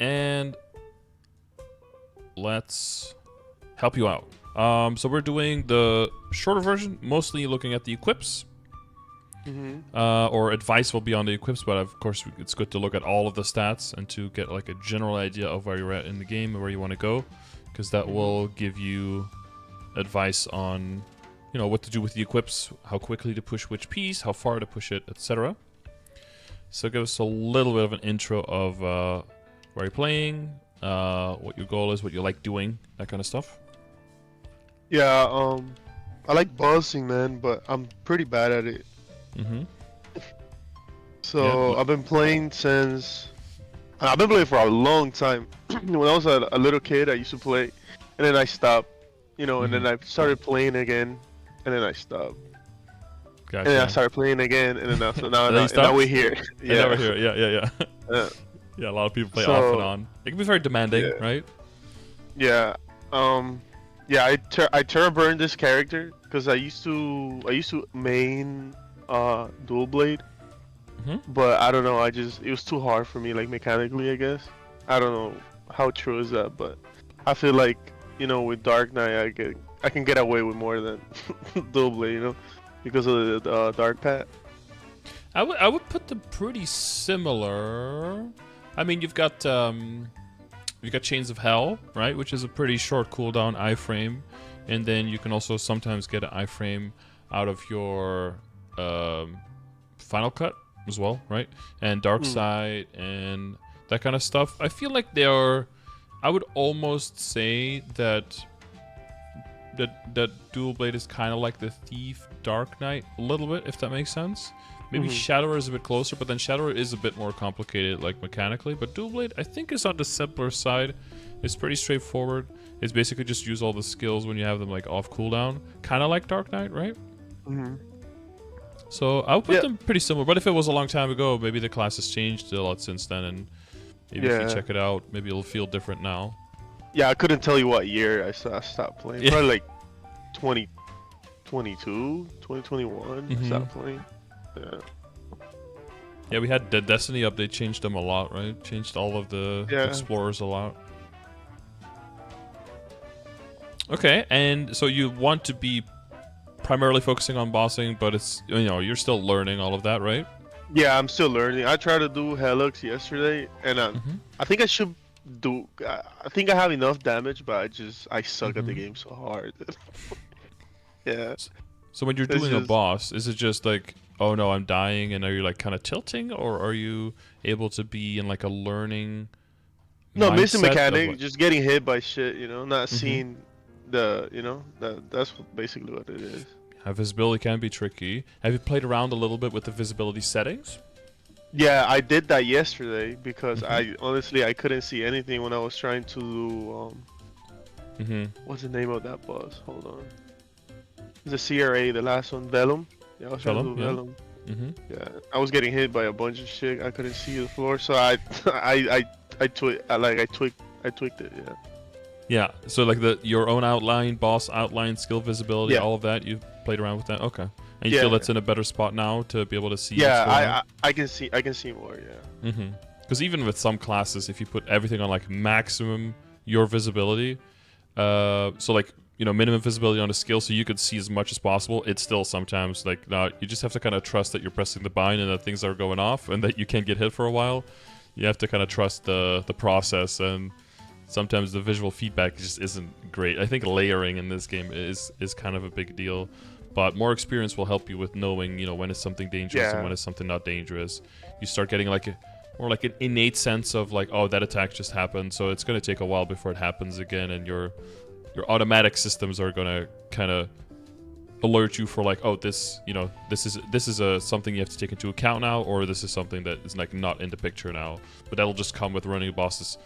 and let's help you out. So we're doing the shorter version, mostly looking at the equips. Or advice will be on the equips, but of course it's good to look at all of the stats and to get like a general idea of where you're at in the game and where you want to go, because that will give you advice on, you know, what to do with the equips, how quickly to push which piece, how far to push it, etc. So give us a little bit of an intro of where you're playing, what your goal is, what you like doing, that kind of stuff. Yeah, I like buzzing, man, but I'm pretty bad at it. So Yeah. I've been playing for a long time. When I was a little kid, I used to play, and then I stopped, and then I started playing again, and then I stopped. Gotcha. And then I started playing again, and then now we're here. Yeah. Now we're here. Yeah. Yeah, a lot of people play off and on. It can be very demanding, right? Yeah. I turn burn this character because I used to main dual blade. But I don't know, it was too hard for me, like mechanically, I guess. I don't know how true is that, but I feel like, with Dark Knight I can get away with more than dual blade, because of the dark path. I would put them pretty similar. I mean, you've got Chains of Hell, right, which is a pretty short cooldown iframe, and then you can also sometimes get an iframe out of your Final Cut as well, right? And Dark Side and that kind of stuff. I feel like I would almost say that Dual Blade is kind of like the Thief Dark Knight a little bit, if that makes sense. Maybe Shadower is a bit closer, but then Shadower is a bit more complicated, like mechanically. But Dual Blade, I think, is on the simpler side. It's pretty straightforward. It's basically just use all the skills when you have them like off cooldown, kind of like Dark Knight, right? So I would put them pretty similar. But if it was a long time ago, maybe the class has changed a lot since then, and maybe if you check it out, maybe it'll feel different now. Yeah, I couldn't tell you what year I stopped playing. Probably like 2022, 2021. I stopped playing. Yeah, we had the Destiny update, changed them a lot, right? Changed all of the explorers a lot. Okay, and so you want to be primarily focusing on bossing, but it's, you're still learning all of that, right? Yeah, I'm still learning. I tried to do Helix yesterday, and I think I should do. I think I have enough damage, but I suck at the game so hard. Yeah. So when you're doing a boss, is it just like, oh no, I'm dying, and are you like kind of tilting, or are you able to be in like a learning? No, missing mechanic, just getting hit by shit, not seeing that's basically what it is. Visibility can be tricky. Have you played around a little bit with the visibility settings? Yeah, I did that yesterday because I couldn't see anything when I was trying to do what's the name of that boss? Hold on. It's a CRA, the last one, Velum. Yeah, I was trying to do Velum. Yeah, I was getting hit by a bunch of shit. I couldn't see the floor, so I tweaked it. Yeah. Yeah. So like your own outline, boss outline, skill visibility, all of that. You've played around with that. Okay. And you feel that's in a better spot now to be able to see. Yeah, I can see more. Yeah. Because even with some classes, if you put everything on like maximum your visibility, so like, minimum visibility on a skill so you could see as much as possible, it's still sometimes like, no, you just have to kind of trust that you're pressing the bind and that things are going off and that you can't get hit for a while. You have to kind of trust the process, and sometimes the visual feedback just isn't great. I think layering in this game is kind of a big deal, but more experience will help you with knowing, when is something dangerous and when is something not dangerous. You start getting like more like an innate sense of like, oh, that attack just happened, so it's going to take a while before it happens again, and your automatic systems are going to kind of alert you for like, oh, this is something you have to take into account now, or this is something that is like not in the picture now. But that'll just come with running bosses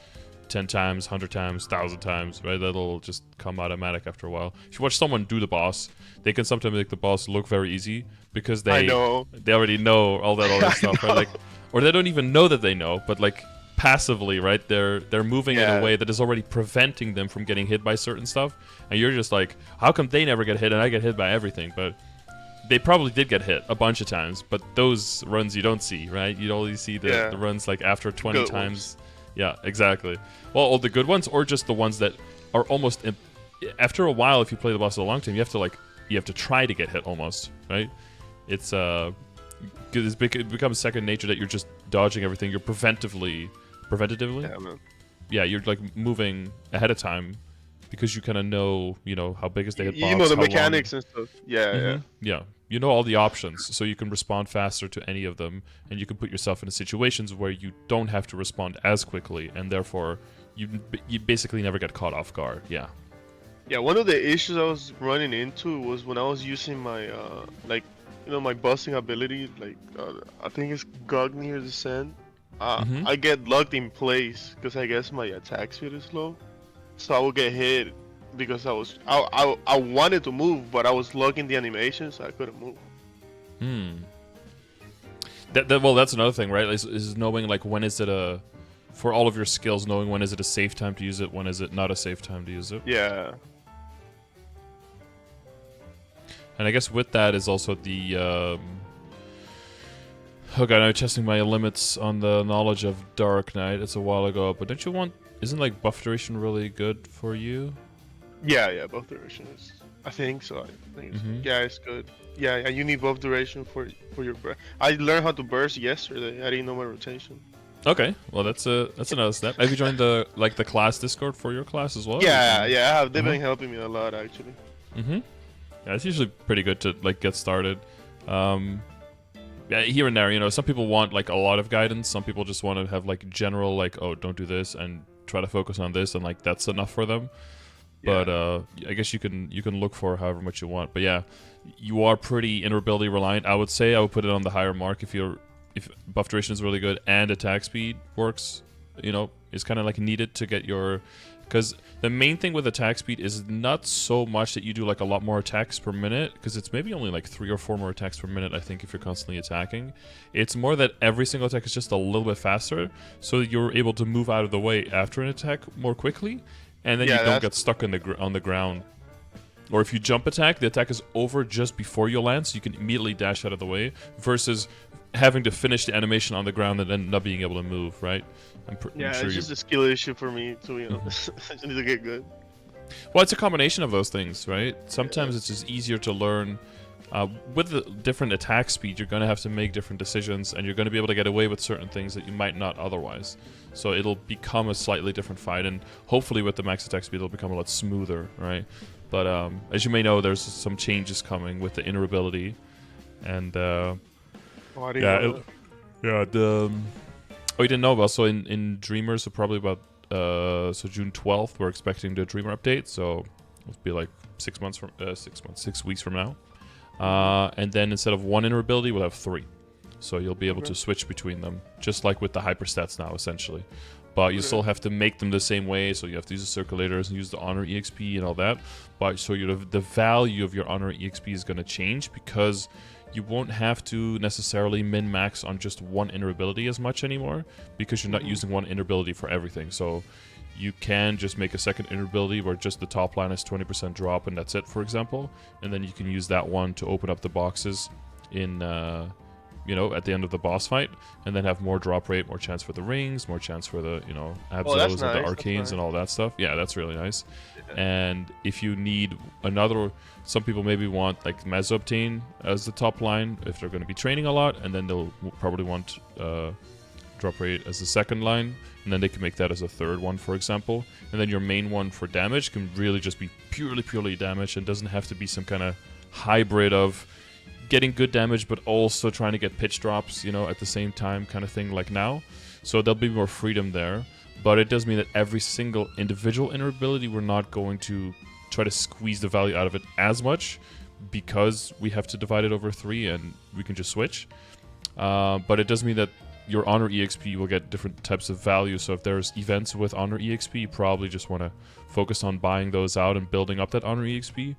10 times, 100 times, 1,000 times, right? That'll just come automatic after a while. If you watch someone do the boss, they can sometimes make the boss look very easy because they already know all that stuff, right? Like, or they don't even know that they know, but like passively, right? They're moving in a way that is already preventing them from getting hit by certain stuff, and you're just like, how come they never get hit and I get hit by everything? But they probably did get hit a bunch of times, but those runs you don't see, right? You only see the runs like after 20 times. Yeah, exactly. Well, all the good ones, or just the ones that are almost. After a while, if you play the boss a long time, you have to try to get hit almost, right? It's it becomes second nature that you're just dodging everything. You're preventatively. Yeah, man. Yeah, you're like moving ahead of time because you kind of know, how big is the hitbox, You know the how long. mechanics and stuff. Yeah, yeah. Yeah, you know all the options, so you can respond faster to any of them, and you can put yourself into situations where you don't have to respond as quickly, and therefore you basically never get caught off guard. Yeah. Yeah, one of the issues I was running into was when I was using my my busting ability, I think it's Gugnir Descent. I get locked in place because I guess my attack speed is low, so I will get hit because I wanted to move, but I was locking the animation, so I couldn't move. Well, that's another thing, right? Is knowing like when is it for all of your skills, knowing when is it a safe time to use it, when is it not a safe time to use it. Yeah. And I guess with that is also the oh god, I'm testing my limits on the knowledge of Dark Knight. It's a while ago, but don't you want? Isn't like buff duration really good for you? Yeah, buff duration is. I think so. I think yeah, it's good. Yeah, you need buff duration for your burst. I learned how to burst yesterday. I didn't know my rotation. Okay, well that's another step. Have you joined the class Discord for your class as well? Yeah, I have. They've been helping me a lot actually. Yeah, it's usually pretty good to like get started. Yeah, here and there, some people want like a lot of guidance. Some people just want to have like general like, oh, don't do this and try to focus on this, and like that's enough for them. Yeah. But I guess you can look for however much you want. But yeah, you are pretty interoperability reliant. I would say I would put it on the higher mark if buff duration is really good and attack speed works. Is kind of like needed to get your. Because the main thing with attack speed is not so much that you do like a lot more attacks per minute, because it's maybe only like 3 or 4 more attacks per minute, I think, if you're constantly attacking. It's more that every single attack is just a little bit faster, so you're able to move out of the way after an attack more quickly, and then you don't get stuck on the ground. Or if you jump attack, the attack is over just before you land, so you can immediately dash out of the way, versus having to finish the animation on the ground and then not being able to move, right? I'm sure it's just a skill issue for me, to be honest. I just need to get good. Well, it's a combination of those things, right? Sometimes it's just easier to learn. With the different attack speed, you're going to have to make different decisions, and you're going to be able to get away with certain things that you might not otherwise. So it'll become a slightly different fight, and hopefully with the max attack speed, it'll become a lot smoother, right? But as you may know, there's some changes coming with the interoperability, and you didn't know about, so in Dreamers, so probably about June 12th, we're expecting the Dreamer update, so it'll be like 6 weeks from now. And then instead of 1 interoperability, we'll have 3. So you'll be able to switch between them, just like with the hyperstats now, essentially. But you still have to make them the same way, so you have to use the circulators and use the honor EXP and all that. But so the value of your honor EXP is going to change, because you won't have to necessarily min-max on just 1 interoperability as much anymore, because you're not using 1 interoperability for everything. So you can just make a second interoperability where just the top line is 20% drop and that's it, for example. And then you can use that one to open up the boxes in, at the end of the boss fight, and then have more drop rate, more chance for the rings, more chance for the, Abzos and the arcanes and all that stuff. Yeah, that's really nice. And if you need some people maybe want like Mazobtain as the top line if they're going to be training a lot, and then they'll probably want drop rate as the second line, and then they can make that as a third one, for example. And then your main one for damage can really just be purely damage, and doesn't have to be some kind of hybrid of getting good damage but also trying to get pitch drops, at the same time, kind of thing, like now. So there'll be more freedom there, but it does mean that every single individual interoperability, we're not going to try to squeeze the value out of it as much, because we have to divide it over 3 and we can just switch. But it does mean that your honor EXP will get different types of value. So if there's events with honor EXP, you probably just want to focus on buying those out and building up that honor EXP,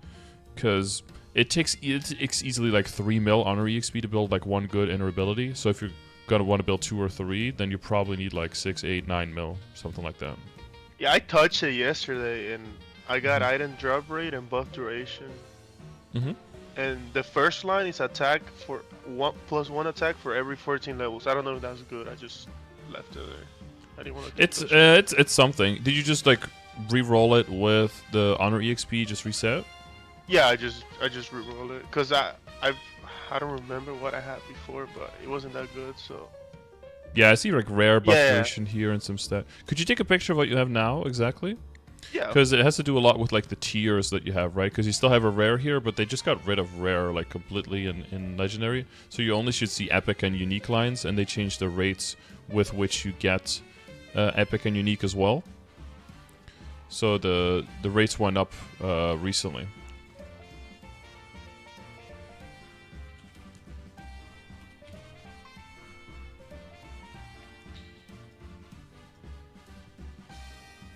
because it takes easily like 3 mil honor EXP to build like 1 good interoperability. So if you're gonna want to build 2 or 3, then you probably need like 6, 8, 9 mil, something like that. Yeah, I touched it yesterday and I got item drop rate and buff duration. And the first line is attack for 1 + 1 attack for every 14 levels. I don't know if that's good. I just left it there. I didn't want to. It's something. Did you just like re-roll it with the honor exp? Just reset? Yeah, I just re-rolled it because I don't remember what I had before, but it wasn't that good. So Yeah, I see like rare buff Yeah. duration here and some stat. Could you take a picture of what you have now exactly? yeah, Because it has to do a lot with like the tiers that you have, right? Because you still have a rare here, but they just got rid of rare like completely in legendary. So you only should see epic and unique lines, and they changed the rates with which you get epic and unique as well. So the rates went up recently.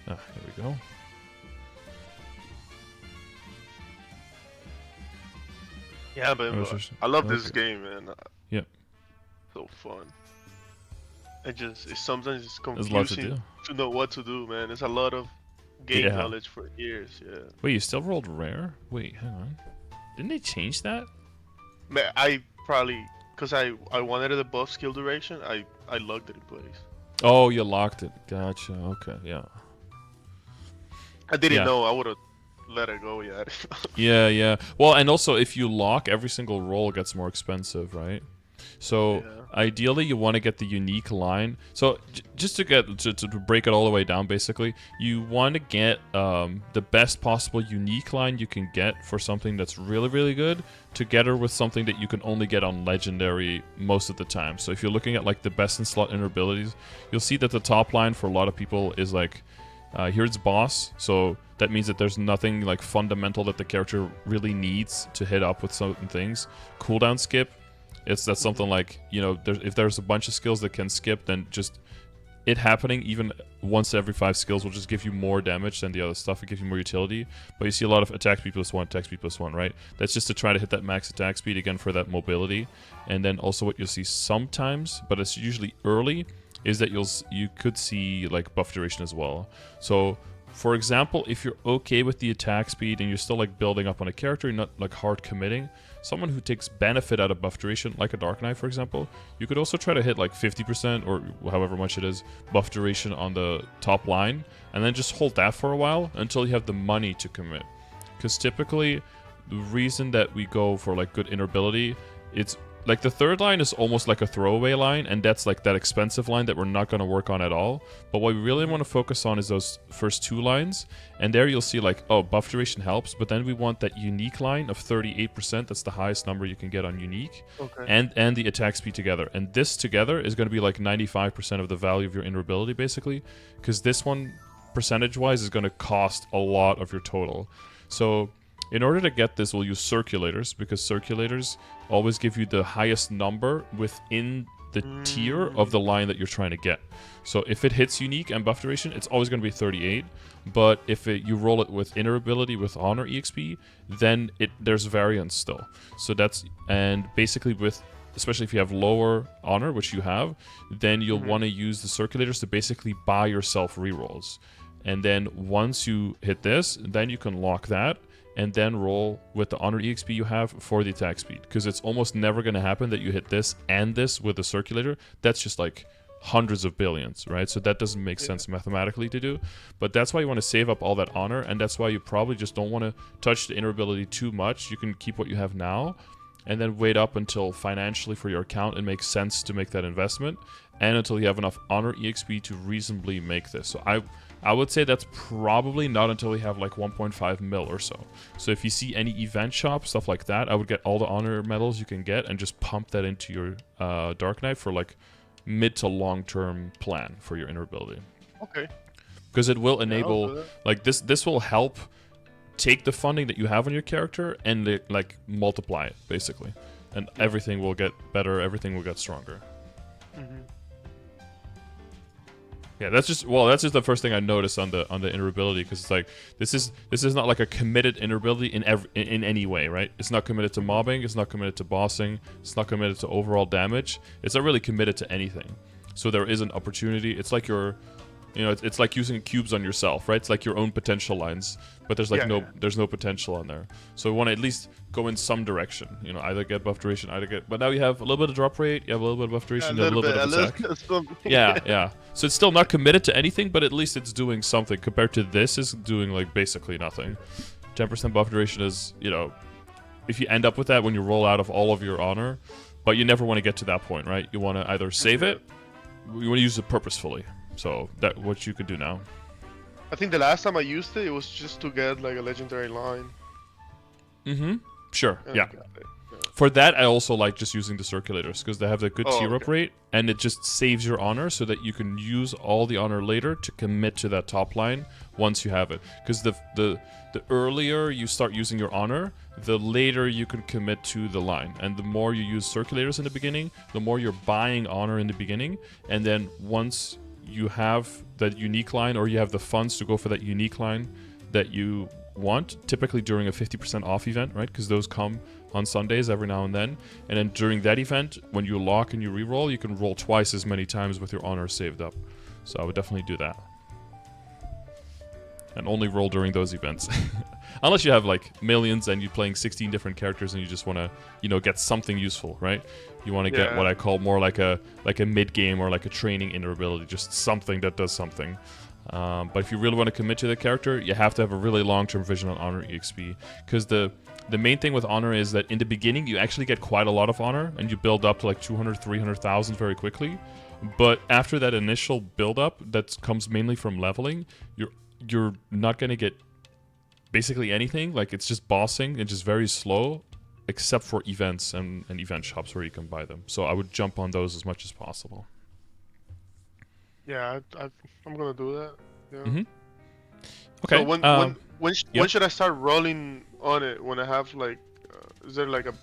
Ah, here we go. yeah, but Oh, it's I love this okay. game, man. Yeah. So fun. Sometimes it's There's a lot to confusing do. to know what to do, man. There's a lot of game Yeah. knowledge for years. Yeah. Wait, you still rolled rare? Wait, hang on. Didn't they change that? Man, I probably because I wanted the buff skill duration. I logged it in place. Oh, you locked it. Gotcha. Okay, yeah. I didn't Yeah. know. I would have let it go yet. Yeah, yeah. Well, and also if you lock, every single roll gets more expensive, right? So Yeah. ideally, you want to get the unique line. So just to get to break it all the way down, basically, you want to get the best possible unique line you can get for something that's really, really good, together with something that you can only get on legendary most of the time. So if you're looking at like the best in slot inner abilities, you'll see that the top line for a lot of people is like, here's boss. So that means that there's nothing like fundamental that the character really needs to hit up with certain things. Cooldown skip. That's something like, you know, if there's a bunch of skills that can skip, then just it happening even once every 5 skills will just give you more damage than the other stuff. It gives you more utility. But you see a lot of attack speed +1, attack speed +1, right? That's just to try to hit that max attack speed again for that mobility. And then also what you'll see sometimes, but it's usually early, is that you could see like buff duration as well. So for example, if you're okay with the attack speed and you're still like building up on a character, you're not like hard committing, someone who takes benefit out of buff duration, like a Dark Knight for example, you could also try to hit like 50% or however much it is buff duration on the top line, and then just hold that for a while until you have the money to commit. Because typically, the reason that we go for like good ability, it's like the third line is almost like a throwaway line, and that's like that expensive line that we're not going to work on at all. But what we really want to focus on is those first 2 lines, and there you'll see like, oh, buff duration helps, but then we want that unique line of 38%. That's the highest number you can get on unique, Okay. and the attack speed together. And this together is going to be like 95% of the value of your inner ability, basically, because this one, percentage-wise, is going to cost a lot of your total. So in order to get this, we'll use circulators, because circulators always give you the highest number within the tier of the line that you're trying to get. So if it hits unique and buff duration, it's always going to be 38. But if you roll it with inner ability with honor exp, then there's variance still. So and basically with, especially if you have lower honor, which you have, then you'll want to use the circulators to basically buy yourself rerolls. And then once you hit this, then you can lock that, and then roll with the honor exp you have for the attack speed. Because it's almost never going to happen that you hit this and this with the circulator. That's just like hundreds of billions, right? So that doesn't make sense mathematically to do. But that's why you want to save up all that honor, and that's why you probably just don't want to touch the inner ability too much. You can keep what you have now, and then wait up until financially for your account it makes sense to make that investment, and until you have enough honor exp to reasonably make this. So I would say that's probably not until we have like 1.5 mil or so. So if you see any event shop, stuff like that, I would get all the honor medals you can get and just pump that into your Dark Knight for like mid to long term plan for your inner ability. Okay. Because it will enable, do that. like this will help take the funding that you have on your character and like multiply it basically. And everything will get better, everything will get stronger. Yeah, that's just the first thing I noticed on the inner ability, because it's like this is not like a committed inner ability in any way, right? It's not committed to mobbing, it's not committed to bossing, it's not committed to overall damage. It's not really committed to anything. So there is an opportunity. It's like your You know, it's like using cubes on yourself, right? It's like your own potential lines, but there's like there's no potential on there. So we want to at least go in some direction. You know, either get buff duration, either get. But now you have a little bit of drop rate, you have a little bit of buff duration, you have a little bit of attack. Yeah. So it's still not committed to anything, but at least it's doing something. Compared to this, is doing like basically nothing. 10% buff duration is, you know, if you end up with that when you roll out of all of your honor, but you never want to get to that point, right? You want to either save it, you want to use it purposefully. So that what you could do now. I think the last time I used it, it was just to get like a legendary line. Sure. Yeah. For that, I also like just using the circulators because they have a good tier up rate, and it just saves your honor so that you can use all the honor later to commit to that top line once you have it. Because the earlier you start using your honor, the later you can commit to the line. And the more you use circulators in the beginning, the more you're buying honor in the beginning, and then once you have that unique line, or you have the funds to go for that unique line that you want, typically during a 50% off event, right? Because those come on Sundays every now and then. And then during that event, when you lock and you reroll, you can roll twice as many times with your honor saved up. So I would definitely do that. And only roll during those events. Unless you have like millions and you're playing 16 different characters and you just want to, you know, get something useful, right? You want to get what I call more like a mid-game or like a training ability, just something that does something. But if you really want to commit to the character, you have to have a really long-term vision on honor EXP. Because the main thing with honor is that in the beginning, you actually get quite a lot of honor and you build up to like 200, 300,000 very quickly. But after that initial build-up that comes mainly from leveling, you're not going to get basically anything. Like, it's just bossing and just very slow, except for events and event shops where you can buy them. So I would jump on those as much as possible. Yeah, I'm gonna do that. Yeah. Okay. So when should I start rolling on it? When I have like, is there like a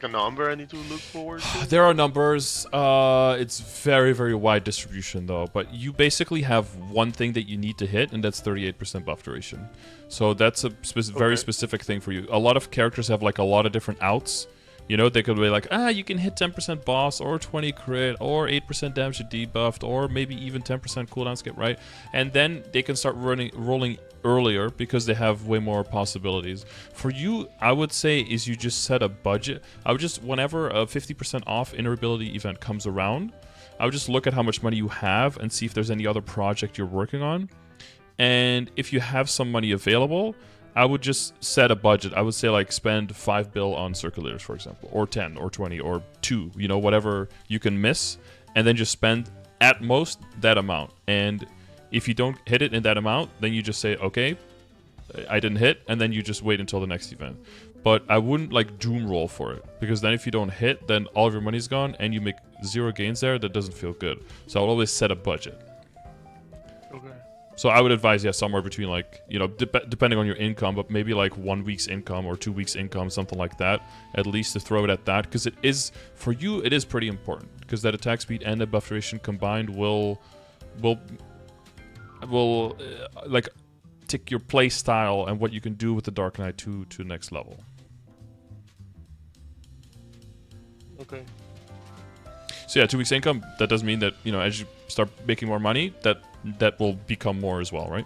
number I need to look forward to? There are numbers. It's very, very wide distribution though. But you basically have one thing that you need to hit, and that's 38% buff duration. So that's a very specific thing for you. A lot of characters have like a lot of different outs. You know, they could be like, you can hit 10% boss, or 20 crit, or 8% damage to debuffed, or maybe even 10% cooldown skip, right? And then they can start rolling earlier because they have way more possibilities. For you, I would say is you just set a budget. I would just, whenever a 50% off ability event comes around, I would just look at how much money you have and see if there's any other project you're working on. And if you have some money available, I would just set a budget. I would say like spend 5 bill on circulators, for example, or 10 or 20 or 2, you know, whatever you can miss, and then just spend at most that amount. And if you don't hit it in that amount, then you just say, okay, I didn't hit, and then you just wait until the next event. But I wouldn't like doom roll for it, because then if you don't hit, then all of your money's gone and you make 0 gains there. That doesn't feel good. So I would always set a budget. Okay. So I would advise, somewhere between like, you know, depending on your income, but maybe like 1 week's income or 2 weeks' income, something like that, at least to throw it at that, because it is, for you, it is pretty important, because that attack speed and the buff duration combined will like take your play style and what you can do with the Dark Knight to the next level. Okay. So yeah, 2 weeks' income, that does mean that, you know, as you start making more money, that will become more as well, right?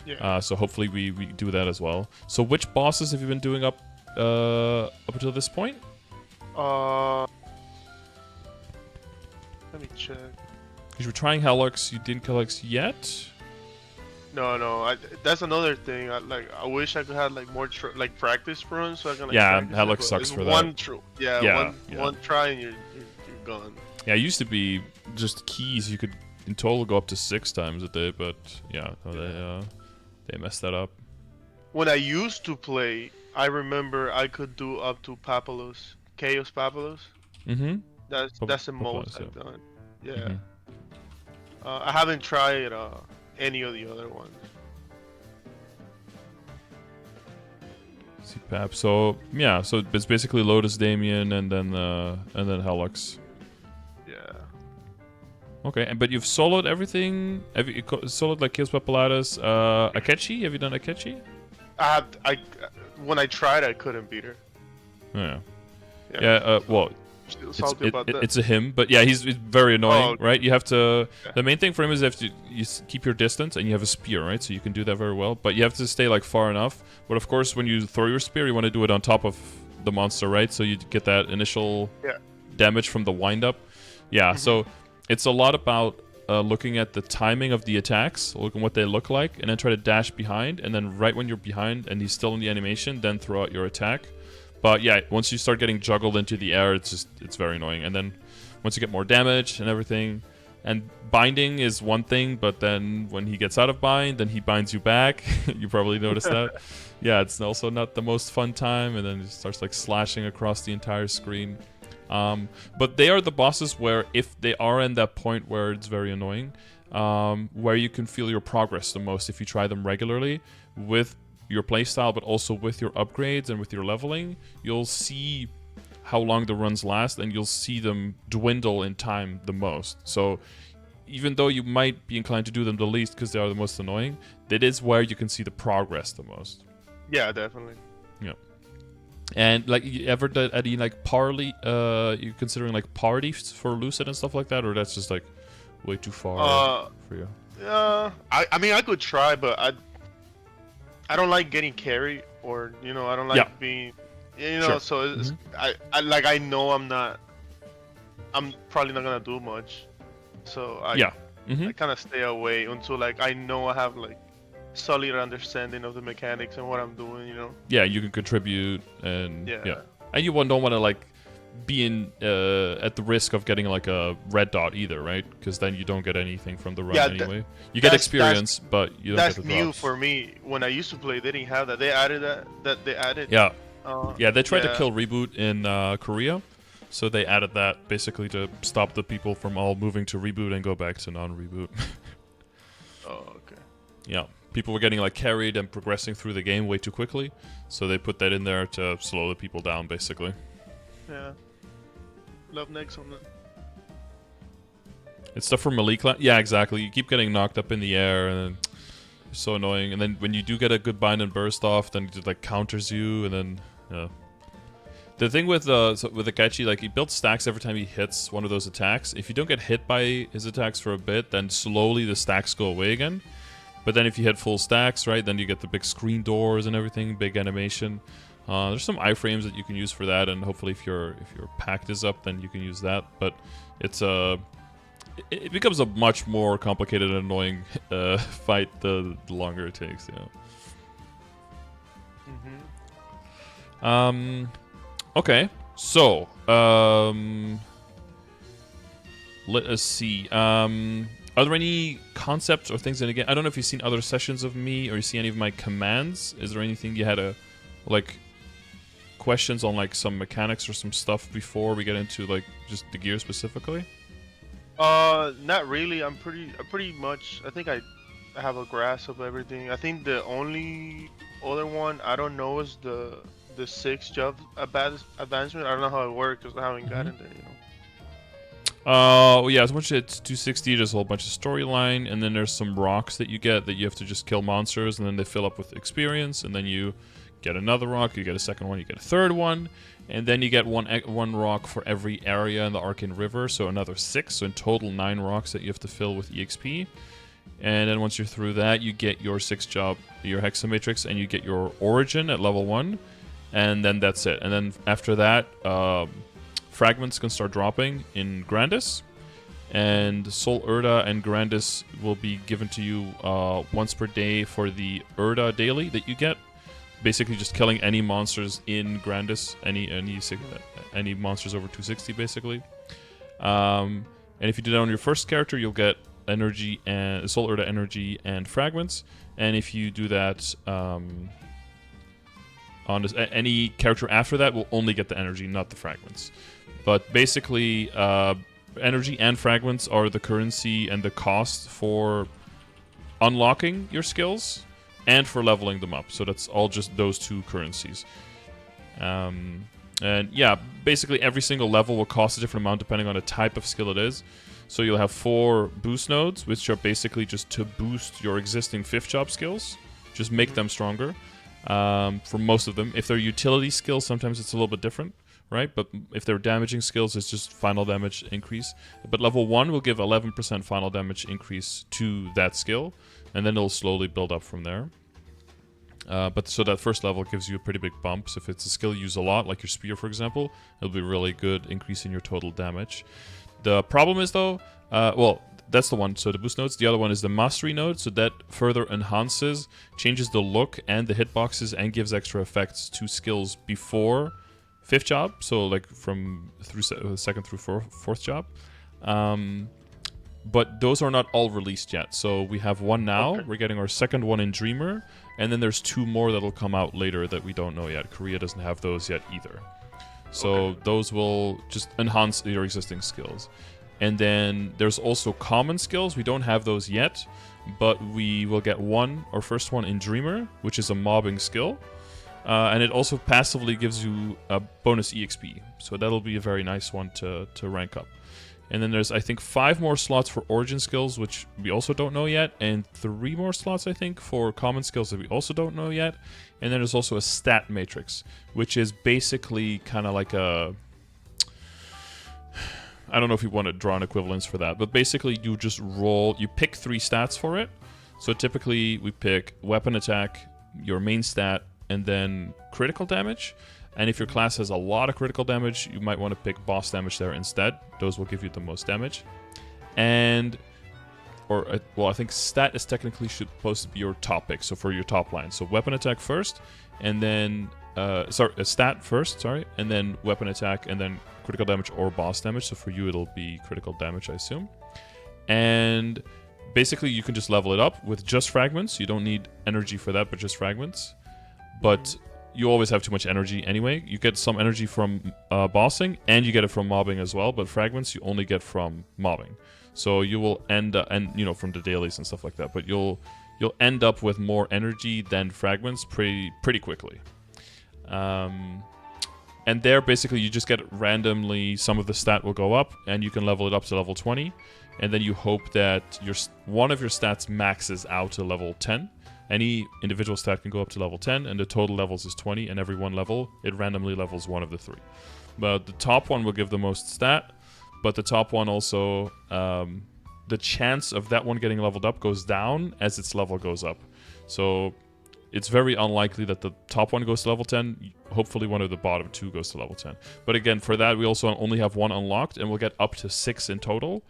Yeah. So hopefully we do that as well. So which bosses have you been doing up until this point? Let me check. Because you were trying Helix, you didn't kill Helix yet? No. That's another thing. I wish I could have like more practice runs so I can. Like, yeah, Helix sucks for that. One try and you're gone. Yeah, it used to be just keys. You could in total go up to 6 times a day, but yeah, they messed that up. When I used to play, I remember I could do up to Papalos, Chaos Papalos. Mm-hmm. That's the most I've done. Yeah. Mm-hmm. I haven't tried any of the other ones. CPAP. So yeah, so it's basically Lotus Damien and then Helix. Yeah. Okay, but you've soloed everything. Have you soloed like Chaos Papalatus? Akechi? Have you done Akechi? When I tried, I couldn't beat her. Yeah. Well, salty about that. It's a him, but yeah, he's very annoying, okay. right? You have to. Yeah. The main thing for him is you keep your distance, and you have a spear, right? So you can do that very well, but you have to stay like far enough. But of course, when you throw your spear, you want to do it on top of the monster, right? So you get that initial damage from the wind up. Yeah. So it's a lot about looking at the timing of the attacks, looking what they look like, and then try to dash behind, and then right when you're behind and he's still in the animation, then throw out your attack. But yeah, once you start getting juggled into the air, it's very annoying. And then once you get more damage and everything, and binding is one thing, but then when he gets out of bind, then he binds you back. You probably noticed that. Yeah, it's also not the most fun time, and then it starts like slashing across the entire screen. But they are the bosses where if they are in that point where it's very annoying, where you can feel your progress the most if you try them regularly with your playstyle, but also with your upgrades and with your leveling, you'll see how long the runs last, and you'll see them dwindle in time the most. So even though you might be inclined to do them the least because they are the most annoying, that is where you can see the progress the most. Yeah, definitely. Yeah. And like, you ever did any like party? You considering like parties for Lucid and stuff like that, or that's just like way too far for you? Yeah, I mean I could try, but I don't like getting carried, or I don't like being, Sure. So it's, I know I'm probably not gonna do much, so I kind of stay away until like I know I have like solid understanding of the mechanics and what I'm doing, Yeah, you can contribute, and yeah. And you don't want to like be in at the risk of getting like a red dot either, right? Because then you don't get anything from the run anyway. You get experience, but you don't get the drops. That's new for me. When I used to play, they didn't have that. They added that. They added. Yeah. They tried to kill Reboot in Korea, so they added that basically to stop the people from all moving to Reboot and go back to non-Reboot. Oh, okay. Yeah. People were getting like carried and progressing through the game way too quickly, so they put that in there to slow the people down, basically. Yeah. Love next on that. It's stuff from Malik. Yeah, exactly. You keep getting knocked up in the air, and then it's so annoying. And then when you do get a good bind and burst off, then it like counters you, and then the thing with Akechi, like he builds stacks every time he hits one of those attacks. If you don't get hit by his attacks for a bit, then slowly the stacks go away again. But then if you hit full stacks, right, then you get the big screen doors and everything, big animation. There's some iframes that you can use for that, and hopefully if your pact is up, then you can use that. But it's it becomes a much more complicated and annoying fight the longer it takes. Yeah. Okay. So let us see. Are there any concepts or things? And again, I don't know if you've seen other sessions of me or you see any of my commands. Is there anything you had questions on like some mechanics or some stuff before we get into like just the gear specifically? Not really. I'm pretty much. I think I have a grasp of everything. I think the only other one I don't know is the 6 job advancement. I don't know how it works because I haven't gotten there. Well, yeah, it's 260, just a whole bunch of storyline, and then there's some rocks that you get that you have to just kill monsters, and then they fill up with experience, and then you get another rock, you get a second one, you get a third one, and then you get one rock for every area in the Arcane River, so another 6, so in total 9 rocks that you have to fill with EXP. And then once you're through that, you get your 6 job, your Hexa Matrix, and you get your Origin at level 1, and then that's it. And then after that, fragments can start dropping in Grandis, and Soul Urda and Grandis will be given to you once per day for the Urda daily that you get. Basically, just killing any monsters in Grandis, any monsters over 260, basically. And if you do that on your first character, you'll get energy and Soul Urda energy and fragments. And if you do that on any character after that, will only get the energy, not the fragments. But basically, energy and fragments are the currency and the cost for unlocking your skills and for leveling them up. So that's all just those 2 currencies. And yeah, basically every single level will cost a different amount depending on the type of skill it is. So you'll have 4 boost nodes, which are basically just to boost your existing 5th job skills. Just make them stronger for most of them. If they're utility skills, sometimes it's a little bit different. right? But if they're damaging skills, it's just final damage increase. But level 1 will give 11% final damage increase to that skill, and then it'll slowly build up from there. But so that first level gives you a pretty big bump. So if it's a skill you use a lot, like your spear, for example, it'll be really good increase in your total damage. The problem is, though, well, that's the one, so the boost nodes. The other one is the mastery node, so that further enhances, changes the look and the hitboxes, and gives extra effects to skills before 5th job, so like from second through fourth job. But those are not all released yet. So we have one now, okay. We're getting our second one in Dreamer, and then there's 2 more that'll come out later that we don't know yet. Korea doesn't have those yet either. So okay. Those will just enhance your existing skills. And then there's also common skills. We don't have those yet, but we will get our first one in Dreamer, which is a mobbing skill. And it also passively gives you a bonus EXP. So that'll be a very nice one to rank up. And then there's, I think, 5 more slots for origin skills, which we also don't know yet. And 3 more slots, I think, for common skills that we also don't know yet. And then there's also a stat matrix, which is basically kind of like a... I don't know if you want to draw an equivalence for that, but basically you just you pick 3 stats for it. So typically we pick weapon attack, your main stat, and then critical damage. And if your class has a lot of critical damage, you might want to pick boss damage there instead. Those will give you the most damage. Well, I think stat is technically supposed to be your top pick, so for your top line. So weapon attack first, and then, stat first, and then weapon attack, and then critical damage or boss damage. So for you, it'll be critical damage, I assume. And basically, you can just level it up with just fragments. You don't need energy for that, but just fragments. But you always have too much energy anyway. You get some energy from bossing, and you get it from mobbing as well. But fragments you only get from mobbing. So you will end from the dailies and stuff like that. But you'll end up with more energy than fragments pretty quickly. And there, basically, you just get randomly, some of the stat will go up, and you can level it up to level 20. And then you hope that one of your stats maxes out to level 10. Any individual stat can go up to level 10, and the total levels is 20, and every one level, it randomly levels one of the 3. But the top one will give the most stat, but the top one also, the chance of that one getting leveled up goes down as its level goes up. So it's very unlikely that the top one goes to level 10. Hopefully one of the bottom 2 goes to level 10. But again, for that, we also only have 1 unlocked, and we'll get up to 6 in total.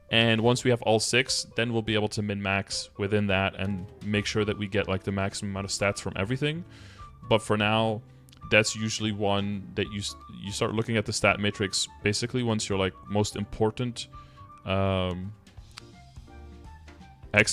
And once we have all 6, then we'll be able to min-max within that and make sure that we get like the maximum amount of stats from everything. But for now, that's usually one that you start looking at the stat matrix basically once your like most important Hexa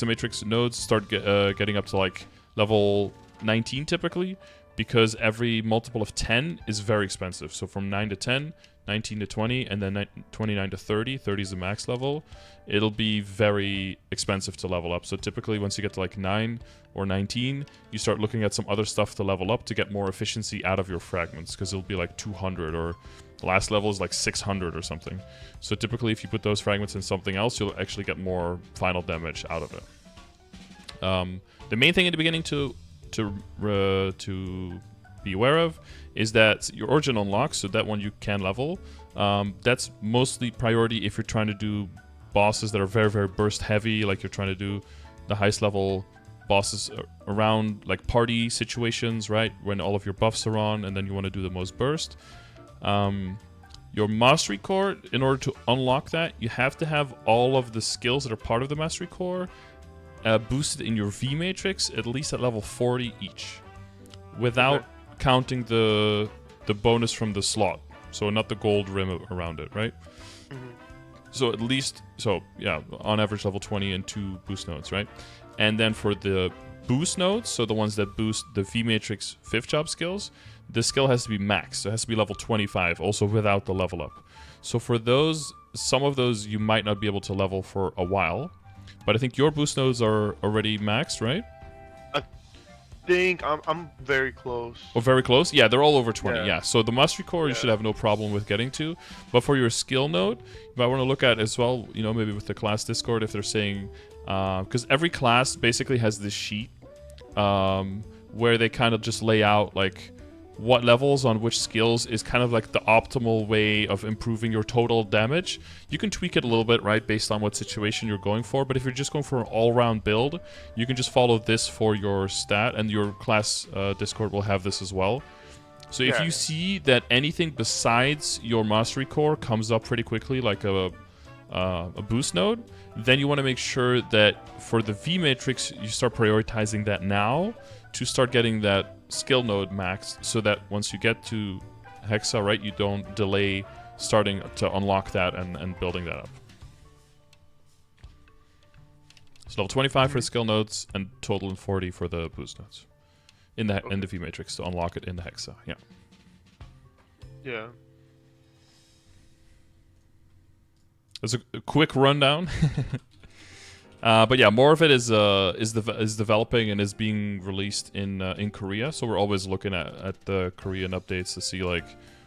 Matrix nodes start getting up to like level 19 typically, because every multiple of 10 is very expensive. So from 9 to 10, 19 to 20, and then 29 to 30. 30 is the max level. It'll be very expensive to level up. So typically once you get to like 9 or 19, you start looking at some other stuff to level up to get more efficiency out of your fragments, because it'll be like 200, or the last level is like 600 or something. So typically if you put those fragments in something else, you'll actually get more final damage out of it. The main thing in the beginning to be aware of is that your origin unlocks, so that one you can level. That's mostly priority if you're trying to do bosses that are very, very burst heavy, like you're trying to do the highest level bosses around like party situations, right? When all of your buffs are on and then you want to do the most burst. Your mastery core, in order to unlock that, you have to have all of the skills that are part of the mastery core boosted in your V matrix at least at level 40 each, without counting the bonus from the slot, so not the gold rim around it, right? So at least, yeah, on average level 20 and 2 boost nodes, right? And then for the boost nodes, so the ones that boost the V matrix 5th job skills, the skill has to be maxed. So it has to be level 25, also without the level up. So for those, some of those you might not be able to level for a while, but I think your boost nodes are already maxed, right? I'm very close. Oh, very close? Yeah, they're all over 20, yeah. So the mastery core you should have no problem with getting to. But for your skill node, you might want to look at as well, you know, maybe with the class Discord, if they're saying... because every class basically has this sheet where they kind of just lay out, like, what levels on which skills is kind of like the optimal way of improving your total damage. You can tweak it a little bit, right, based on what situation you're going for, but if you're just going for an all-round build, you can just follow this for your stat, and your class Discord will have this as well. So if you see that anything besides your mastery core comes up pretty quickly, like a boost node, then you want to make sure that for the V matrix, you start prioritizing that now to start getting that skill node maxed, so that once you get to Hexa, right, you don't delay starting to unlock that and building that up. So level 25 for the skill nodes and total 40 for the boost nodes in the V matrix to unlock it in the Hexa. Yeah. Yeah. That's a quick rundown. But yeah, more of it is developing and is being released in Korea. So we're always looking at the Korean updates to see like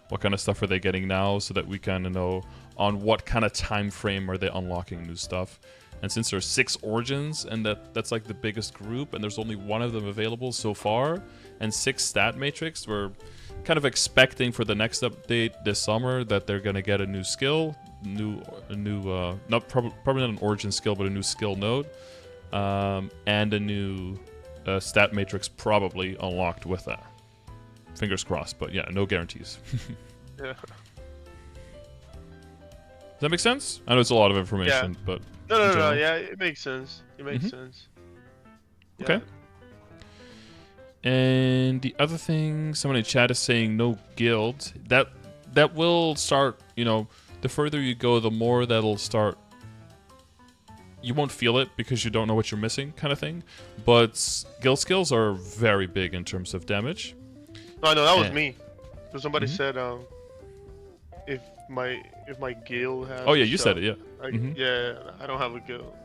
what kind of stuff are they getting now, so that we kind of know on what kind of time frame are they unlocking new stuff. And since there's 6 origins, and that's like the biggest group, and there's only one of them available so far, and 6 stat matrix, we're kind of expecting for the next update this summer that they're gonna get a new skill. Not probably not an origin skill, but a new skill node, and a new stat matrix probably unlocked with that. Fingers crossed, but yeah, no guarantees. Yeah. Does that make sense? I know it's a lot of information, but no, yeah, it makes sense. It makes sense. Yeah. Okay. And the other thing, someone in chat is saying no guild. That will start, you know. The further you go, the more that'll start. You won't feel it because you don't know what you're missing, kind of thing. But guild skills are very big in terms of damage. No, that was me. So somebody said, if my guild has. Oh yeah, you said it, yeah. Yeah, I don't have a guild.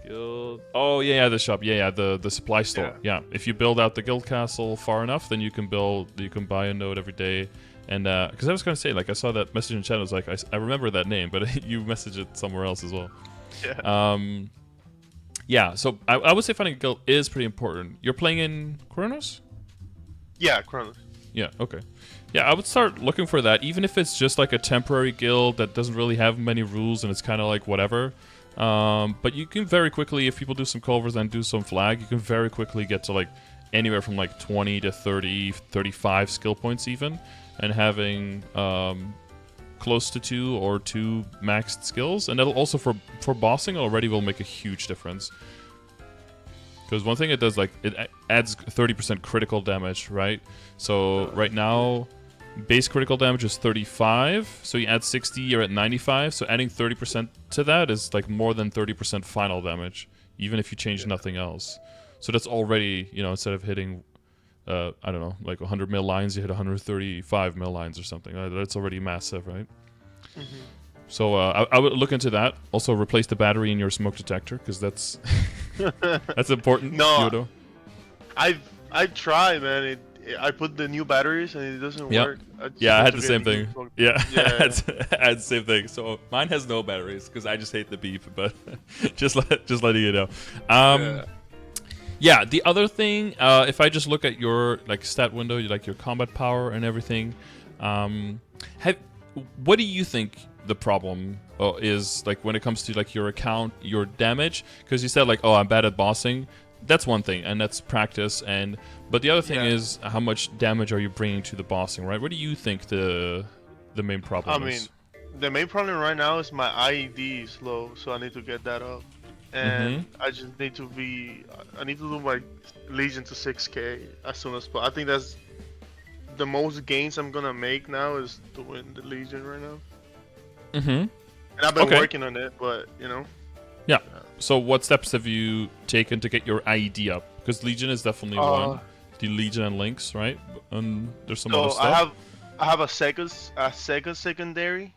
Guild. Oh yeah, the shop. Yeah, the supply store. Yeah. If you build out the guild castle far enough, then you can buy a node every day. And because I was going to say, like, I saw that message in chat, I was like, I remember that name, but you messaged it somewhere else as well. Yeah. Yeah, so I would say finding a guild is pretty important. You're playing in Kronos? Yeah, Kronos. Yeah, okay. Yeah, I would start looking for that, even if it's just like a temporary guild that doesn't really have many rules and it's kind of like whatever. But you can very quickly, if people do some covers and do some flag, you can very quickly get to like anywhere from like 20 to 30, 35 skill points even. And having close to 2 or 2 maxed skills, and that'll also for bossing already will make a huge difference. Because one thing it does, like, it adds 30% critical damage, right? So right now, base critical damage is 35, so you add 60, you're at 95. So adding 30% to that is like more than 30% final damage, even if you change nothing else. So that's already, you know, instead of hitting I don't know, like 100 mil lines, you hit 135 mil lines or something. That's already massive, right? So I would look into that. Also, replace the battery in your smoke detector, because that's that's important. No, I try, man. I put the new batteries and it doesn't work. I had the same thing. Yeah, I had the same thing. So mine has no batteries because I just hate the beep. But just letting you know. Yeah, the other thing, if I just look at your like stat window, like your combat power and everything, what do you think the problem is, like when it comes to like your account, your damage? Because you said like, oh, I'm bad at bossing. That's one thing, and that's practice. But the other thing is, how much damage are you bringing to the bossing, right? What do you think the main problem is? I mean, the main problem right now is my IED is low, so I need to get that up. And I just need to do my Legion to 6k as soon as possible. I think that's the most gains I'm gonna make now, is to win the Legion right now. And I've been working on it, but you know. Yeah. So what steps have you taken to get your IED up? Because Legion is definitely one. The Legion and Lynx, right? And there's some other stuff. I have a Sega secondary.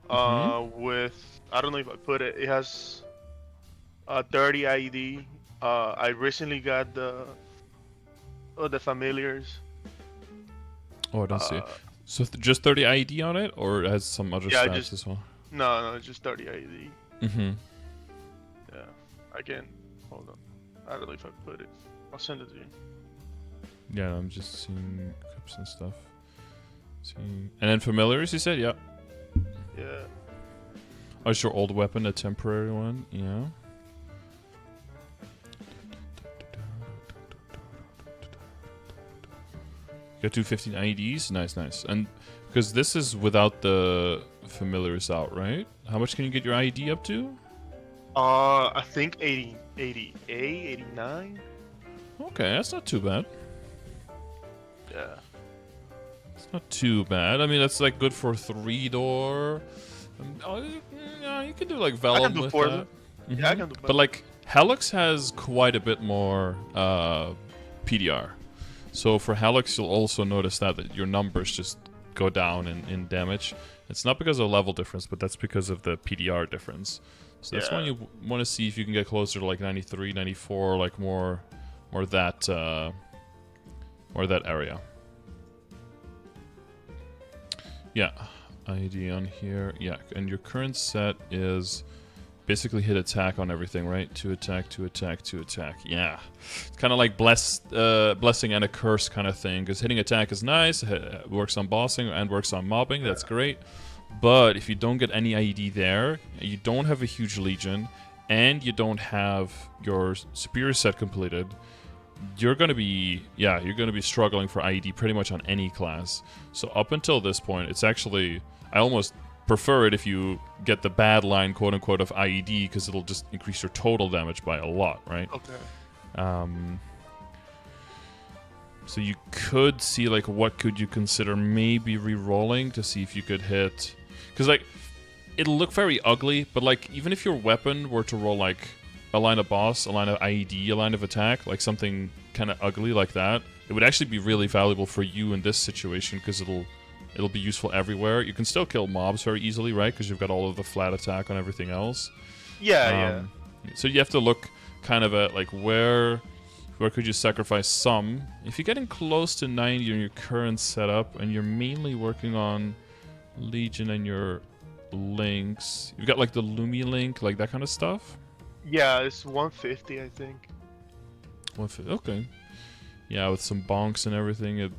With, I don't know if I put it. It has 30 IED. I recently got the familiars. Oh, I don't see. So just 30 IED on it, or it has some other stats as well? No, just 30 IED. Yeah, I can. Hold on. I don't know if I put it. I'll send it to you. Yeah, I'm just seeing equips and stuff. And then familiars, you said? Yeah. Yeah. Oh, is your old weapon a temporary one? Yeah. Got 215 IEDs? Nice, nice. And because this is without the familiars out, right? How much can you get your IED up to? I think 88, 89. Okay, that's not too bad. Yeah. It's not too bad. I mean, that's like good for 3-door. Yeah, you can do like Vellum with that. Yeah, I can do. But like Helix has quite a bit more PDR. So for Helix, you'll also notice that your numbers just go down in damage. It's not because of level difference, but that's because of the PDR difference. So that's when you want to see if you can get closer to like 93, 94, like more that area. Yeah, ID on here. Yeah, and your current set is basically hit attack on everything, right? 2 attack, 2 attack, 2 attack. Yeah, it's kind of like blessing and a curse kind of thing. Because hitting attack is nice, it works on bossing and works on mobbing. That's great. But if you don't get any IED there, you don't have a huge legion, and you don't have your superior set completed, you're gonna be struggling for IED pretty much on any class. So up until this point, it's actually, I almost prefer it if you get the bad line, quote unquote, of IED, because it'll just increase your total damage by a lot, right? Okay. So you could see like what could you consider maybe re-rolling to see if you could hit, because like it'll look very ugly, but like even if your weapon were to roll like a line of boss, a line of IED, a line of attack, like something kind of ugly like that, it would actually be really valuable for you in this situation, because it'll be useful everywhere. You can still kill mobs very easily, right? Because you've got all of the flat attack on everything else. Yeah. So you have to look kind of at like where could you sacrifice some. If you're getting close to 90 in your current setup, and you're mainly working on Legion and your links, you've got like the Lumi link, like that kind of stuff. Yeah, it's 150, I think. 150, okay. Yeah, with some bonks and everything, it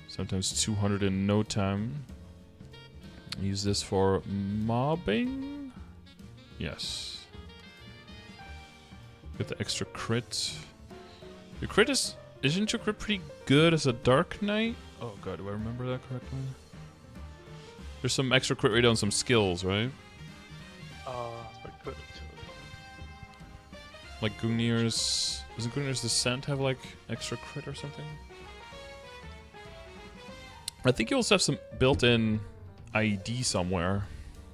sometimes 200 in no time. Use this for mobbing. Yes. Get the extra crit. Your crit isn't your crit pretty good as a Dark Knight? Oh god, do I remember that correctly? There's some extra crit rate on some skills, right? I could. Like Gungnir's... Doesn't Gungnir's Descent have like extra crit or something? I think you also have some built-in IED somewhere.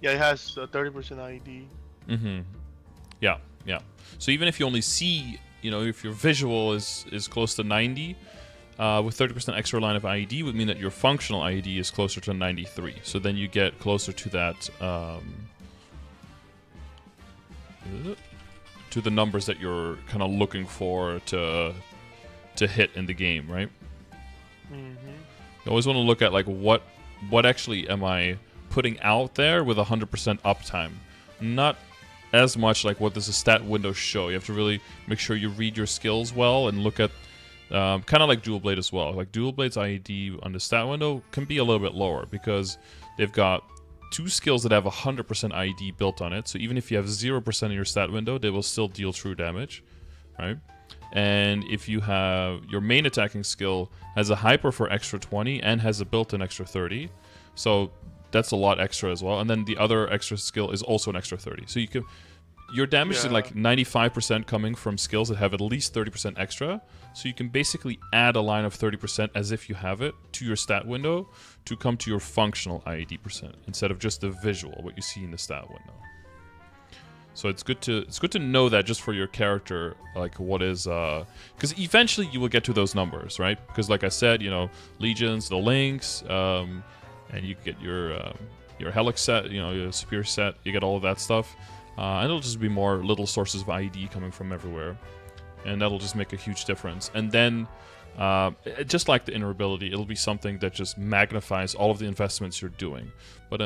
Yeah, it has 30% IED. Mm-hmm. Yeah. So even if you only see, if your visual is close to 90, with 30% extra line of IED would mean that your functional IED is closer to 93. So then you get closer to that, to the numbers that you're kind of looking for to hit in the game, right? Mm-hmm. You always want to look at like what actually am I putting out there with 100% uptime, not as much like what does the stat window show. You have to really make sure you read your skills well and look at kind of like Dual Blade as well. Like Dual Blade's IED on the stat window can be a little bit lower because they've got 2 skills that have 100% IED built on it. So even if you have 0% in your stat window, they will still deal true damage, right? And if you have your main attacking skill has a hyper for extra 20 and has a built-in extra 30, so that's a lot extra as well. And then the other extra skill is also an extra 30. So your damage is like 95% coming from skills that have at least 30% extra. So you can basically add a line of 30% as if you have it to your stat window to come to your functional IED percent instead of just the visual, what you see in the stat window. So it's good to know that just for your character, like what is, because eventually you will get to those numbers, right? Because like I said, legions, the links, and you get your Helix set, your superior set, you get all of that stuff, and it'll just be more little sources of IED coming from everywhere, and that'll just make a huge difference. And then, just like the inner-ability, it'll be something that just magnifies all of the investments you're doing. But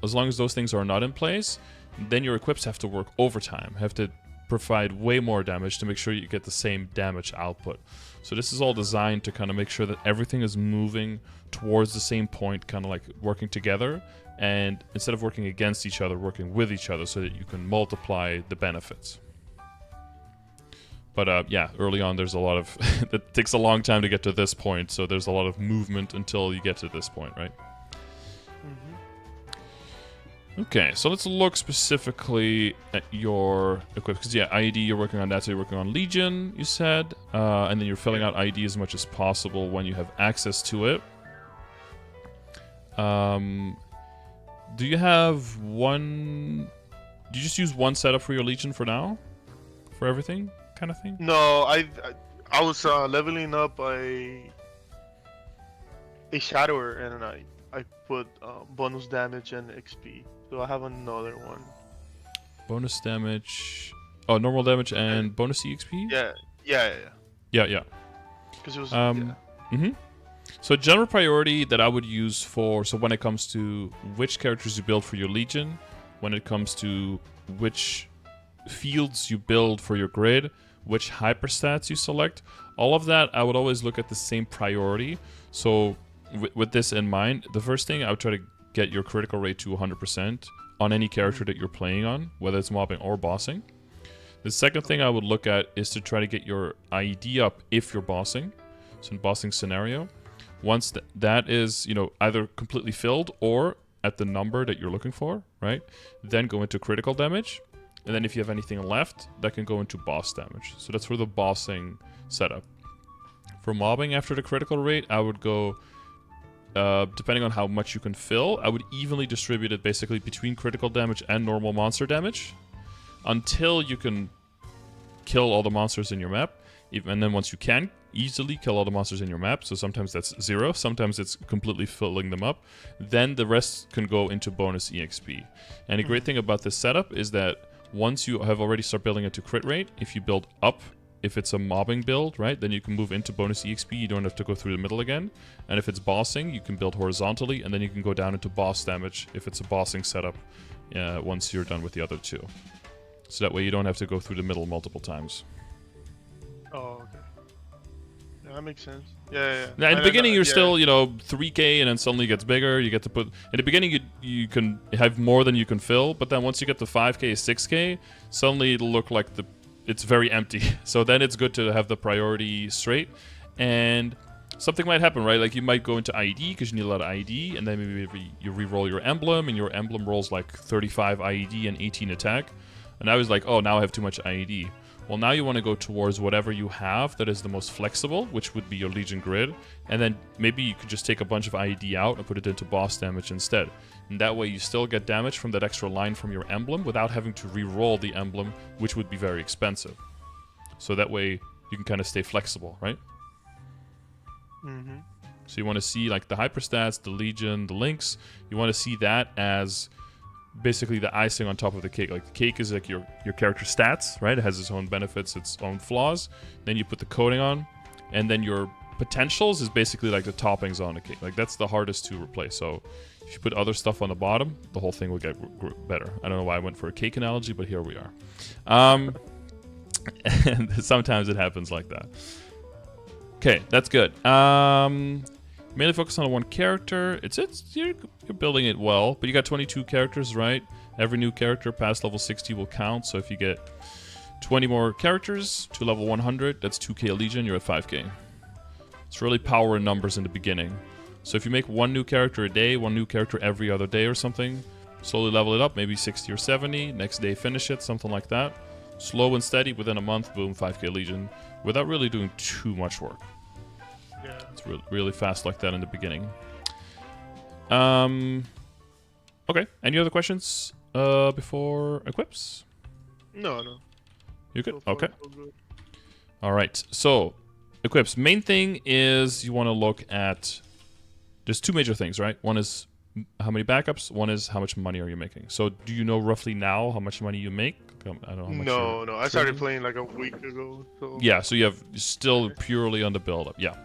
as long as those things are not in place, then your equips have to work overtime, have to provide way more damage to make sure you get the same damage output. So this is all designed to kind of make sure that everything is moving towards the same point, kind of like working together, and instead of working against each other, working with each other so that you can multiply the benefits. But yeah, early on there's a lot of... it takes a long time to get to this point, so there's a lot of movement until you get to this point, right? Okay, so let's look specifically at your equip. Because yeah, IED, you're working on that, so you're working on Legion, you said. And then you're filling out IED as much as possible when you have access to it. Do you have one... Do you just use one setup for your Legion for now? For everything, kind of thing? No, I was leveling up a Shadower, and I put bonus damage and XP. So I have another one. Bonus damage... Oh, normal damage and bonus EXP? Yeah. Yeah. Because it was... So general priority that I would use for... So when it comes to which characters you build for your Legion, when it comes to which fields you build for your grid, which hyperstats you select, all of that, I would always look at the same priority. So with this in mind, the first thing, I would try to get your critical rate to 100% on any character that you're playing on, whether it's mobbing or bossing. The second thing I would look at is to try to get your IED up if you're bossing. So in bossing scenario, once that is, you know, either completely filled or at the number that you're looking for, right? Then go into critical damage. And then if you have anything left, that can go into boss damage. So that's for the bossing setup. For mobbing after the critical rate, I would go, depending on how much you can fill, I would evenly distribute it basically between critical damage and normal monster damage until you can kill all the monsters in your map. And then once you can easily kill all the monsters in your map, so sometimes that's 0, sometimes it's completely filling them up, then the rest can go into bonus EXP. And the great thing about this setup is that once you have already started building it to crit rate, if you build up, if it's a mobbing build, right, then you can move into bonus EXP, you don't have to go through the middle again. And if it's bossing, you can build horizontally, and then you can go down into boss damage if it's a bossing setup once you're done with the other two. So that way you don't have to go through the middle multiple times. Oh, okay. Yeah, that makes sense. Yeah. Now, in the beginning, you're still, you know, 3k, and then suddenly it gets bigger. You get to put... In the beginning, you can have more than you can fill, but then once you get to 5k, 6k, suddenly it'll look like it's very empty. So then it's good to have the priority straight. And something might happen, right? Like you might go into IED because you need a lot of IED, and then maybe you re-roll your emblem, and your emblem rolls like 35 IED and 18 attack. And I was like, oh, now I have too much IED. Well, now you want to go towards whatever you have that is the most flexible, which would be your Legion grid. And then maybe you could just take a bunch of IED out and put it into boss damage instead. And that way you still get damage from that extra line from your emblem without having to re-roll the emblem, which would be very expensive. So that way you can kind of stay flexible, right? So you want to see like the hyperstats, the Legion, the links. You want to see that as basically the icing on top of the cake. Like the cake is like your character stats, right? It has its own benefits, its own flaws. Then you put the coating on, and then your potentials is basically like the toppings on the cake. Like that's the hardest to replace. So if you put other stuff on the bottom, the whole thing will get better. I don't know why I went for a cake analogy, but here we are. And sometimes it happens like that. Okay, that's good. Mainly focus on one character. You're building it well, but you got 22 characters, right? Every new character past level 60 will count. So if you get 20 more characters to level 100, that's 2k Legion, you're at 5k. It's really power in numbers in the beginning. So if you make one new character a day, one new character every other day or something, slowly level it up, maybe 60 or 70, next day finish it, something like that. Slow and steady, within a month, boom, 5k Legion, without really doing too much work. Yeah. It's really fast like that in the beginning. Okay, any other questions before equips? No. You good? So far, Okay. so good. All right, so equips. Main thing is you want to look at... There's two major things, right? One is how many backups. One is how much money are you making. So do you know roughly now how much money you make? I don't know how much No. I started playing like a week ago. So. Yeah, so you have still purely on the build-up. Yeah.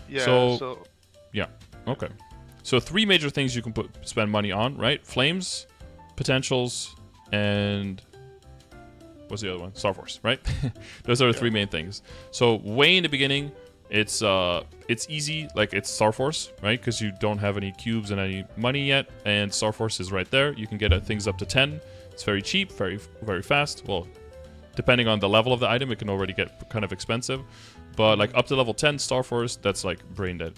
Yeah. So yeah. Okay. So 3 major things you can spend money on, right? Flames, potentials, and what's the other one? Star Force, right? Those are the three main things. So way in the beginning, it's easy, like it's Star Force, right? Because you don't have any cubes and any money yet, and Star Force is right there. You can get things up to 10. It's very cheap, very fast. Well, depending on the level of the item, it can already get kind of expensive. But like up to level 10 Star Force, that's like brain dead.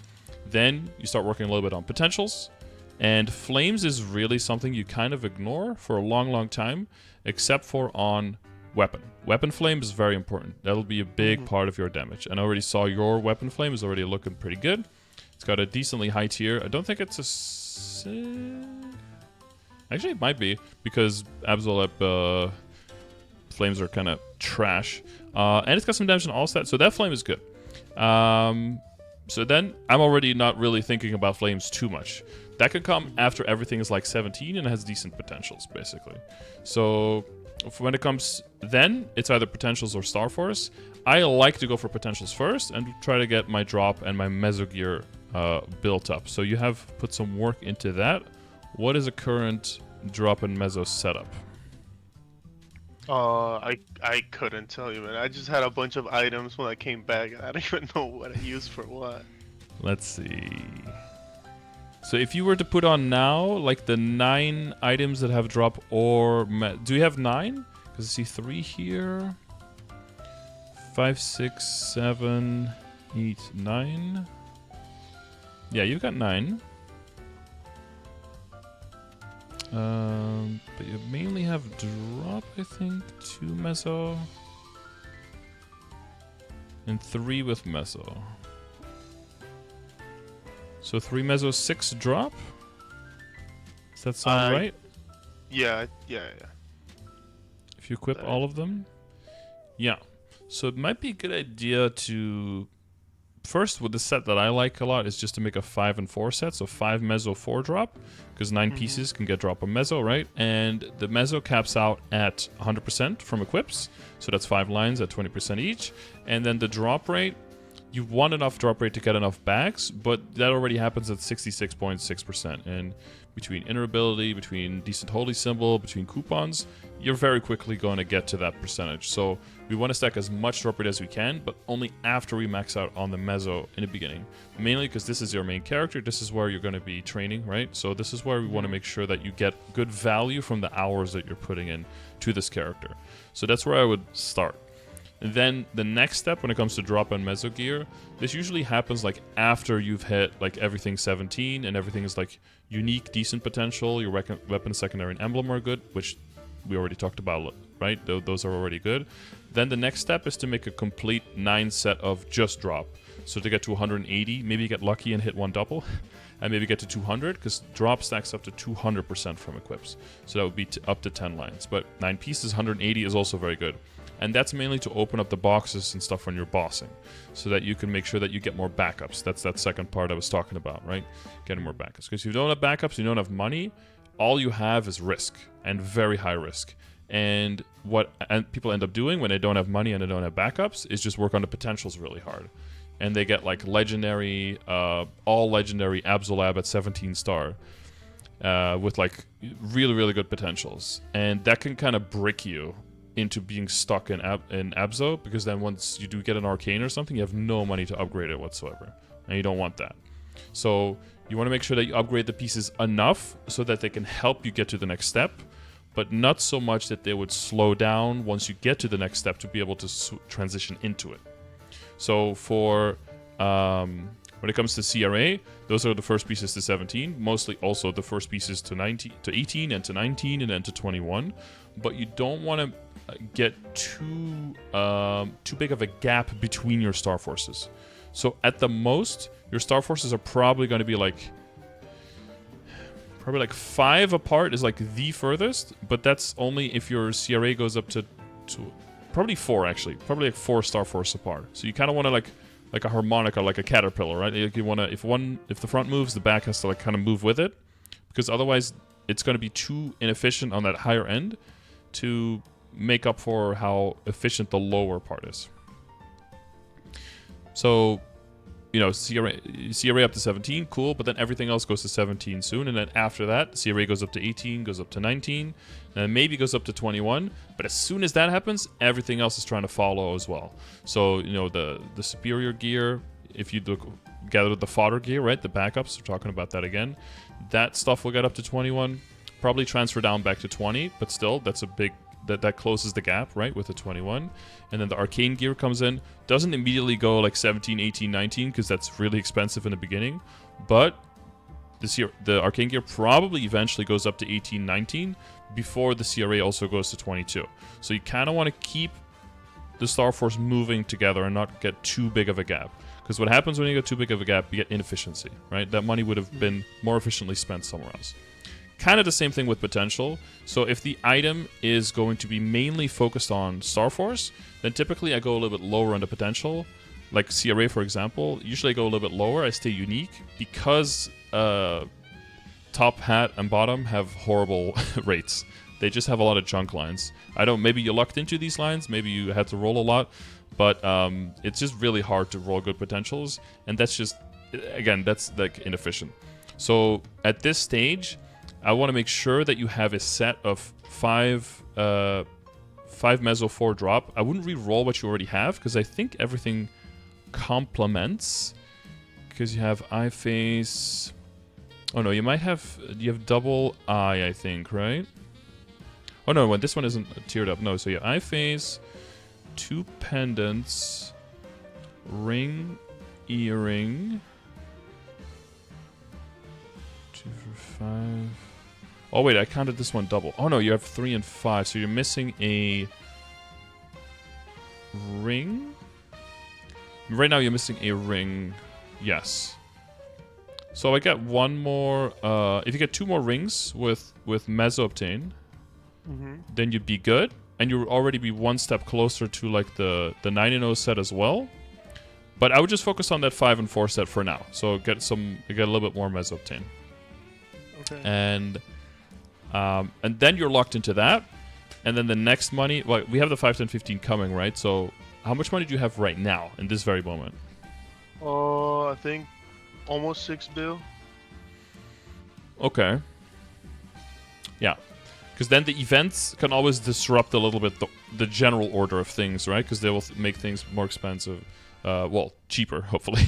Then you start working a little bit on potentials. And flames is really something you kind of ignore for a long time, except for on weapon. Weapon flame is very important. That'll be a big part of your damage. And I already saw your weapon flame is already looking pretty good. It's got a decently high tier. I don't think it's a... Actually, it might be, because Absol flames are kind of trash. And it's got some damage on all stats, so that flame is good. So then, I'm already not really thinking about flames too much. That could come after everything is like 17 and has decent potentials, basically. So when it comes then, it's either potentials or Star Force. I like to go for potentials first and try to get my drop and my meso gear built up. So you have put some work into that. What is a current drop and meso setup? I couldn't tell you, man. I just had a bunch of items when I came back. I don't even know what I used for what. Let's see. So if you were to put on now, like the 9 items that have drop or... do you have 9? Because I see 3 here. 5, 6, 7, 8, 9. Yeah, you've got 9. But you mainly have drop, I think. 2 meso. And 3 with meso. So 3 meso, 6 drop? Does that sound right? Yeah. If you equip all of them? Yeah. So it might be a good idea to... First, with the set that I like a lot is just to make a 5 and 4 set. So 5 meso, 4 drop. Because 9 pieces can get drop on meso, right? And the meso caps out at 100% from equips. So that's 5 lines at 20% each. And then the drop rate... You want enough drop rate to get enough bags, but that already happens at 66.6%. And between inner ability, between decent holy symbol, between coupons, you're very quickly going to get to that percentage. So we want to stack as much drop rate as we can, but only after we max out on the meso in the beginning. Mainly because this is your main character, this is where you're going to be training, right? So this is where we want to make sure that you get good value from the hours that you're putting in to this character. So that's where I would start. And then the next step when it comes to drop and meso gear, this usually happens like after you've hit like everything 17 and everything is like unique, decent potential, your weapon, secondary, and emblem are good, which we already talked about, right? Those are already good. Then the next step is to make a complete 9 set of just drop. So to get to 180, maybe get lucky and hit 1 double, and maybe get to 200, because drop stacks up to 200% from equips. So that would be up to 10 lines. But 9 pieces, 180 is also very good. And that's mainly to open up the boxes and stuff when you're bossing, so that you can make sure that you get more backups. That's that second part I was talking about, right? Getting more backups. Because if you don't have backups, you don't have money, all you have is risk, and very high risk. And what people end up doing when they don't have money and they don't have backups is just work on the potentials really hard. And they get like legendary, all legendary Absolab at 17 star. With like really good potentials. And that can kind of brick you into being stuck in Abzo, because then once you do get an arcane or something, you have no money to upgrade it whatsoever, and you don't want that. So you want to make sure that you upgrade the pieces enough so that they can help you get to the next step, but not so much that they would slow down once you get to the next step to be able to transition into it. So for when it comes to CRA, those are the first pieces to 17, mostly also the first pieces to 19, to 18, and to 19, and then to 21. But you don't want to get too big of a gap between your Star Forces. So at the most, your Star Forces are probably going to be like 5 apart is like the furthest, but that's only if your CRA goes up to probably 4 actually, probably like 4 Star Force apart. So you kind of want to like a harmonica, like a caterpillar, right? You want to if the front moves, the back has to like kind of move with it, because otherwise it's going to be too inefficient on that higher end to make up for how efficient the lower part is. So CRA up to 17, cool, but then everything else goes to 17 soon, and then after that, CRA goes up to 18, goes up to 19, and maybe goes up to 21, but as soon as that happens, everything else is trying to follow as well. So, the superior gear, if you gather the fodder gear, right, the backups, we're talking about that again, that stuff will get up to 21, probably transfer down back to 20, but still, that's a big... That closes the gap, right, with the 21. And then the arcane gear comes in. Doesn't immediately go like 17, 18, 19, because that's really expensive in the beginning. But the arcane gear probably eventually goes up to 18, 19, before the CRA also goes to 22. So you kind of want to keep the Star Force moving together and not get too big of a gap. Because what happens when you get too big of a gap, you get inefficiency, right? That money would have been more efficiently spent somewhere else. Kind of the same thing with potential. So if the item is going to be mainly focused on Star Force, then typically I go a little bit lower on the potential. Like CRA, for example, usually I go a little bit lower. I stay unique because top hat and bottom have horrible rates. They just have a lot of junk lines. Maybe you lucked into these lines, maybe you had to roll a lot, but it's just really hard to roll good potentials, and that's just, again, that's like inefficient. So at this stage, I want to make sure that you have a set of 5 Meso 4 drop. I wouldn't re-roll what you already have, because I think everything complements. Because you have eye face. Oh no, you have double eye, I think, right? Oh no, this one isn't tiered up. No, so you have eye face, 2 pendants, ring, earring, 2 for 5. Oh wait, I counted this one double. Oh no, you have 3 and 5, so you're missing a ring? Right now you're missing a ring, yes. So I got one more, if you get 2 more rings with Meso obtain, then you'd be good, and you'll already be 1 step closer to like the 9-0 set as well. But I would just focus on that 5 and 4 set for now, so get a little bit more Meso obtain. Okay. And then you're locked into that. And then the next money... Well, we have the 5, 10, 15 coming, right? So how much money do you have right now, in this very moment? I think almost 6 bill. Okay. Yeah. Because then the events can always disrupt a little bit the general order of things, right? Because they will make things more expensive. Well, cheaper, hopefully.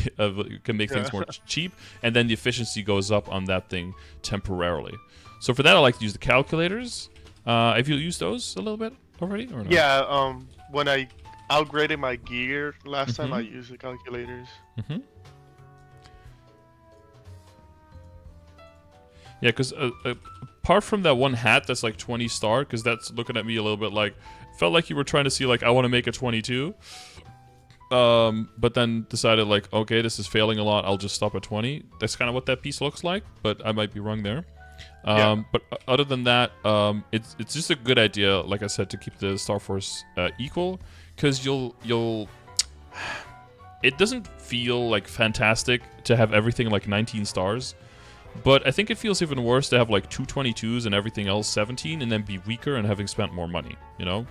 Can make things more cheap. And then the efficiency goes up on that thing temporarily. So for that, I like to use the calculators. Have you used those a little bit already, or not? Yeah, when I upgraded my gear last time, I used the calculators. Yeah, because apart from that one hat that's like 20 star, because that's looking at me a little bit like, felt like you were trying to see like, I want to make a 22. But then decided like, okay, this is failing a lot, I'll just stop at 20. That's kind of what that piece looks like, but I might be wrong there. But other than that, it's just a good idea, like I said, to keep the Star Force equal, because you'll it doesn't feel like fantastic to have everything like 19 stars, but I think it feels even worse to have like 2 22s and everything else 17 and then be weaker and having spent more money, you know?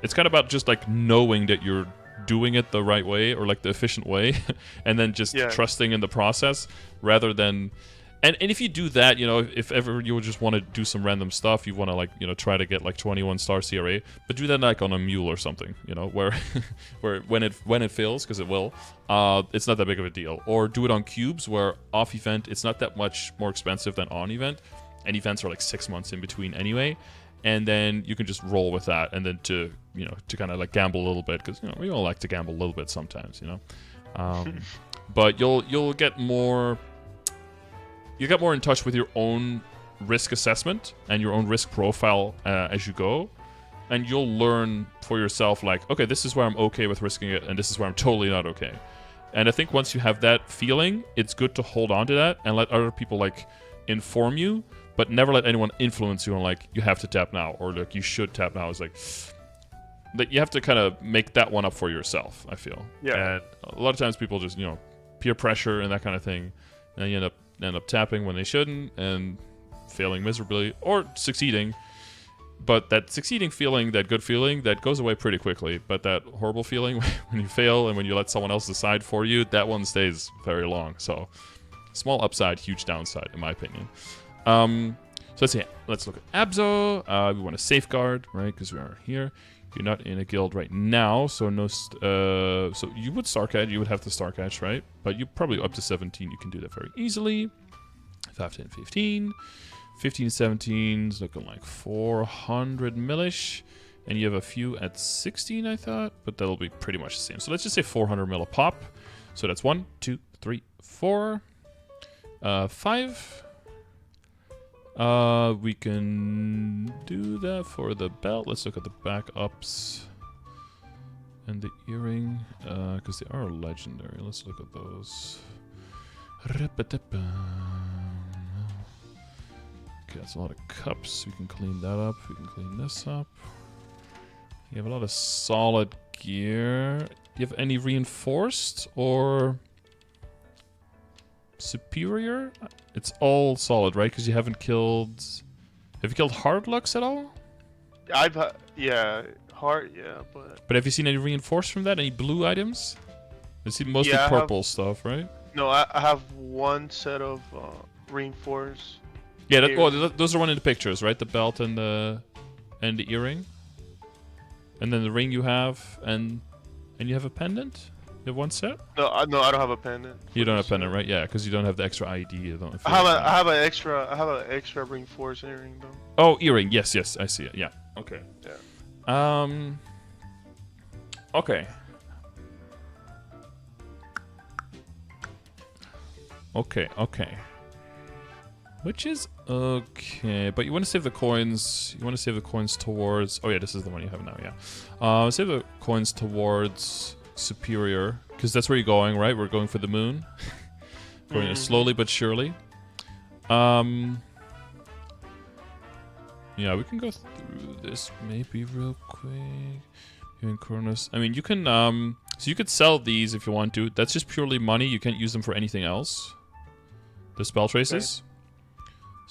It's kind of about just like knowing that you're doing it the right way, or like the efficient way, and then just trusting in the process rather than... And if you do that, you know, if ever you just want to do some random stuff, you want to like, you know, try to get like 21 star CRA, but do that like on a mule or something, you know, where when it fails, because it will, it's not that big of a deal. Or do it on cubes, where off event it's not that much more expensive than on event, and events are like 6 months in between anyway, and then you can just roll with that, and then to kind of like gamble a little bit, because you know we all like to gamble a little bit sometimes, you know, but you'll get more. You get more in touch with your own risk assessment and your own risk profile as you go. And you'll learn for yourself, like, okay, this is where I'm okay with risking it, and this is where I'm totally not okay. And I think once you have that feeling, it's good to hold on to that and let other people, like, inform you, but never let anyone influence you on, like, you have to tap now, or, like, you should tap now. It's like, that you have to kind of make that one up for yourself, I feel. Yeah. And a lot of times people just, you know, peer pressure and that kind of thing, and you end up tapping when they shouldn't and failing miserably, or succeeding. But that succeeding feeling, that good feeling, that goes away pretty quickly. But that horrible feeling when you fail and when you let someone else decide for you, that one stays very long. So small upside, huge downside, in my opinion. So let's look at Abzo. We want to safeguard, right? Because we are here. You're not in a guild right now, so no. So you would star catch. You would have to star catch, right? But you probably up to 17. You can do that very easily. 5, 10, 15. 15, 17 is looking like 400 millish. And you have a few at 16, I thought. But that'll be pretty much the same. So let's just say 400 mil a pop. So that's 1, 2, 3, 4. 5. We can do that for the belt. Let's look at the backups. And the earring. Because they are legendary. Let's look at those. Okay, that's a lot of cups. We can clean that up. We can clean this up. You have a lot of solid gear. Do you have any reinforced or superior? It's all solid, right? Because you haven't killed... Have you killed hard lucks at all? Yeah, hard, yeah, but... But have you seen any reinforced from that? Any blue items? I see mostly purple stuff, right? No, I have one set of reinforced. Yeah, those are one in the pictures, right? The belt and the earring, and then the ring you have, and you have a pendant. You have one set. No, I don't have a pendant. You don't have a pendant, right? Yeah, because you don't have the extra ID. You don't. I have an extra reinforced earring though. Oh, earring. Yes, I see it. Yeah. Okay. Yeah. Okay. Okay. Which is okay, but you want to save the coins. You want to save the coins towards. Oh yeah, this is the one you have now. Yeah. Save the coins towards superior, because that's where you're going, right? We're going for the moon. Going slowly but surely. Yeah, we can go through this maybe real quick. Here in Cronus. I mean, you can. So you could sell these if you want to. That's just purely money. You can't use them for anything else. The spell traces. Okay.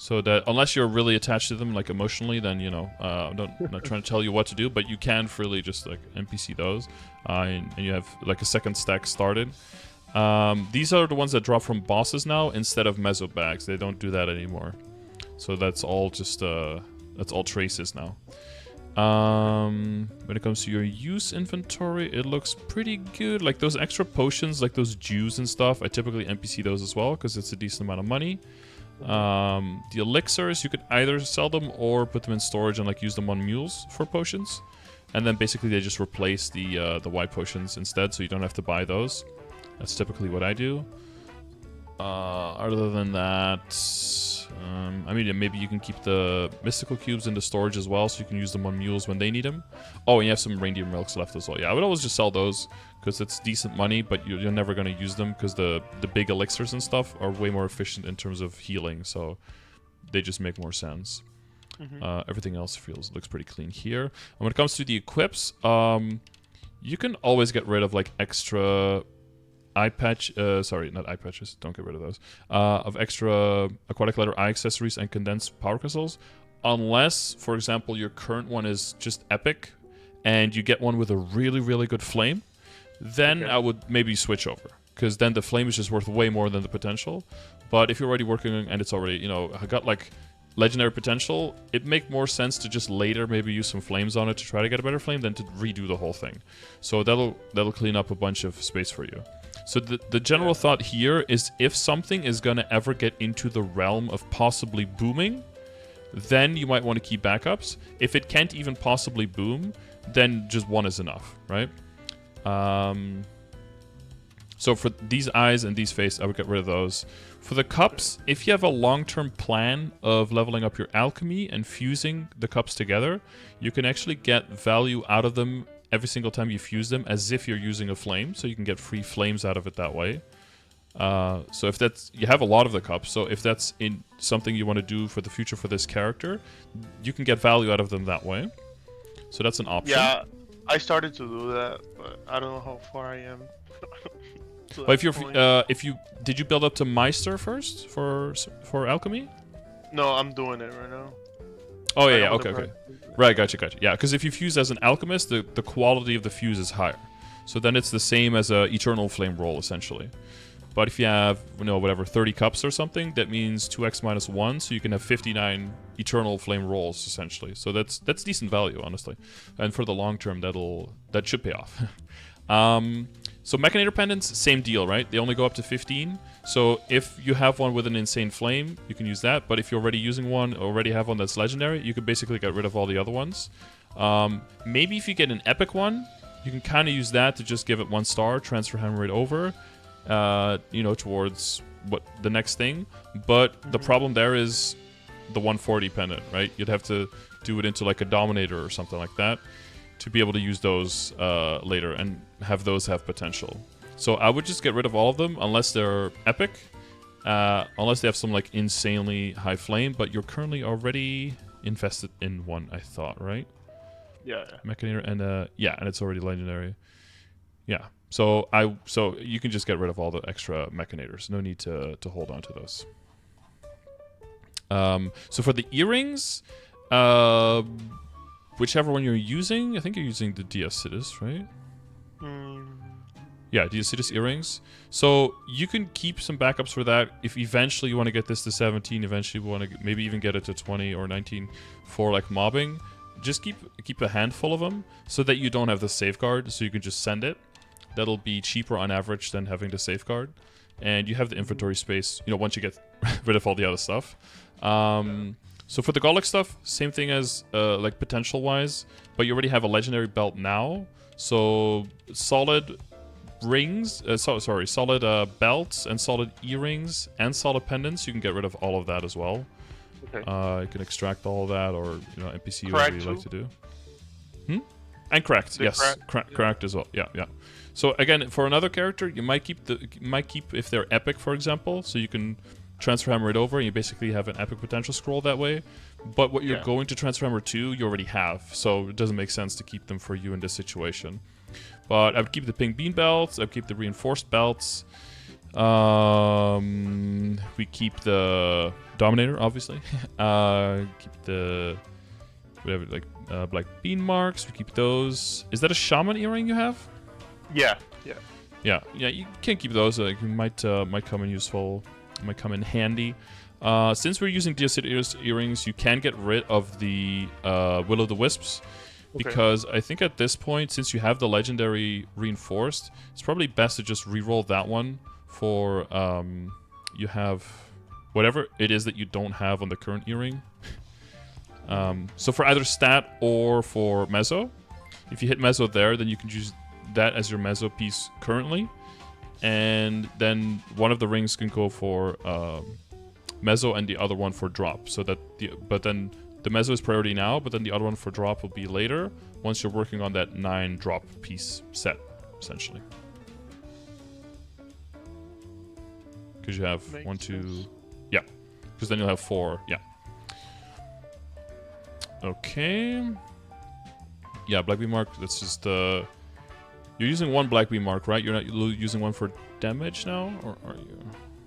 So that unless you're really attached to them, like emotionally, then you know, I'm not trying to tell you what to do, but you can freely just like NPC those, and you have like a second stack started. These are the ones that drop from bosses now instead of meso bags. They don't do that anymore. So that's all just that's all traces now. When it comes to your use inventory, it looks pretty good. Like those extra potions, like those Jews and stuff, I typically NPC those as well because it's a decent amount of money. The elixirs, you could either sell them or put them in storage and like use them on mules for potions, and then basically they just replace the white potions instead, so you don't have to buy those. That's typically what I do. Other than that, I mean, maybe you can keep the mystical cubes in the storage as well, so you can use them on mules when they need them. Oh, and you have some reindeer milks left as well. Yeah, I would always just sell those because it's decent money, but you're never going to use them because the big elixirs and stuff are way more efficient in terms of healing, so they just make more sense. Everything else looks pretty clean here. And when it comes to the equips, you can always get rid of like extra eye patch, sorry, not eye patches, don't get rid of those, of extra aquatic letter eye accessories and condensed power crystals, unless, for example, your current one is just epic and you get one with a really, really good flame, then I would maybe switch over, because then the flame is just worth way more than the potential. But if you're already working and it's already, you know, got like legendary potential, it make more sense to just later maybe use some flames on it to try to get a better flame than to redo the whole thing. So that'll clean up a bunch of space for you. So the general thought here is if something is going to ever get into the realm of possibly booming, then you might want to keep backups. If it can't even possibly boom, then just one is enough, right? So for these eyes and these face, I would get rid of those. For the cups, if you have a long-term plan of leveling up your alchemy and fusing the cups together, you can actually get value out of them every single time you fuse them as if you're using a flame, so you can get free flames out of it that way. So if that's, you have a lot of the cups, so if that's in something you want to do for the future for this character, you can get value out of them that way. So that's an option. Yeah, I started to do that, but I don't know how far I am. But did you build up to Meister first for alchemy? No, I'm doing it right now. Oh I yeah, don't yeah. want Okay, to okay. burn. Right, gotcha. Yeah, because if you fuse as an alchemist, the quality of the fuse is higher. So then it's the same as a eternal flame roll essentially. But if you have, whatever, 30 cups or something, that means 2x minus 1, so you can have 59 eternal flame rolls, essentially. So that's decent value, honestly. And for the long term, that should pay off. So Mechanator Pendants, same deal, right? They only go up to 15. So if you have one with an insane flame, you can use that. But if you're already using one, already have one that's legendary, you can basically get rid of all the other ones. Maybe if you get an epic one, you can kind of use that to just give it 1 star, transfer hammer it over. Towards the next thing. But the problem there is the 140 pendant, right? You'd have to do it into like a Dominator or something like that to be able to use those later and have those have potential. So I would just get rid of all of them unless they're epic, unless they have some like insanely high flame, but you're currently already invested in one, I thought, right? Yeah. Mechanator and and it's already legendary. Yeah. So you can just get rid of all the extra Mechanators. No need to hold on to those. So for the earrings, whichever one you're using, I think you're using the Diacitus, right? Yeah, Diacitus earrings. So you can keep some backups for that if eventually you want to get this to 17. Eventually you want to maybe even get it to 20 or 19 for like mobbing. Just keep a handful of them so that you don't have the safeguard. So you can just send it. That'll be cheaper on average than having the safeguard. And you have the inventory space, once you get rid of all the other stuff. So for the Golic stuff, same thing as like potential-wise, but you already have a legendary belt now. So solid rings, solid belts and solid earrings and solid pendants, you can get rid of all of that as well. Okay. You can extract all of that, or NPC, Cracked whatever you like to too? do. And cracked, yes, cracked as well. Yeah. So again, for another character, you might keep if they're epic, for example, so you can transfer hammer it over, and you basically have an epic potential scroll that way. But what you're going to transfer hammer to, you already have, so it doesn't make sense to keep them for you in this situation. But I would keep the pink bean belts. I would keep the reinforced belts. We keep the Dominator, obviously. Keep the whatever, like black bean marks. We keep those. Is that a shaman earring you have? Yeah. You can keep those. Like, might come in useful. Might come in handy. Since we're using Diacitus earrings, you can get rid of the Will o' the Wisps. Because I think at this point, since you have the legendary reinforced, it's probably best to just reroll that one for you have whatever it is that you don't have on the current earring. So for either stat or for Mezzo, if you hit Mezzo there, then you can use that as your Mezzo piece currently. And then one of the rings can go for Mezzo and the other one for drop. So that but then the Mezzo is priority now, but then the other one for drop will be later once you're working on that 9 drop piece set, essentially. Because you have Makes 1, 2... sense. Yeah. Because then you'll have 4. Yeah. Okay. Yeah, Black Beam Mark, that's just... You're using 1 Black Beam Mark, right? You're not using 1 for damage now? Or are you...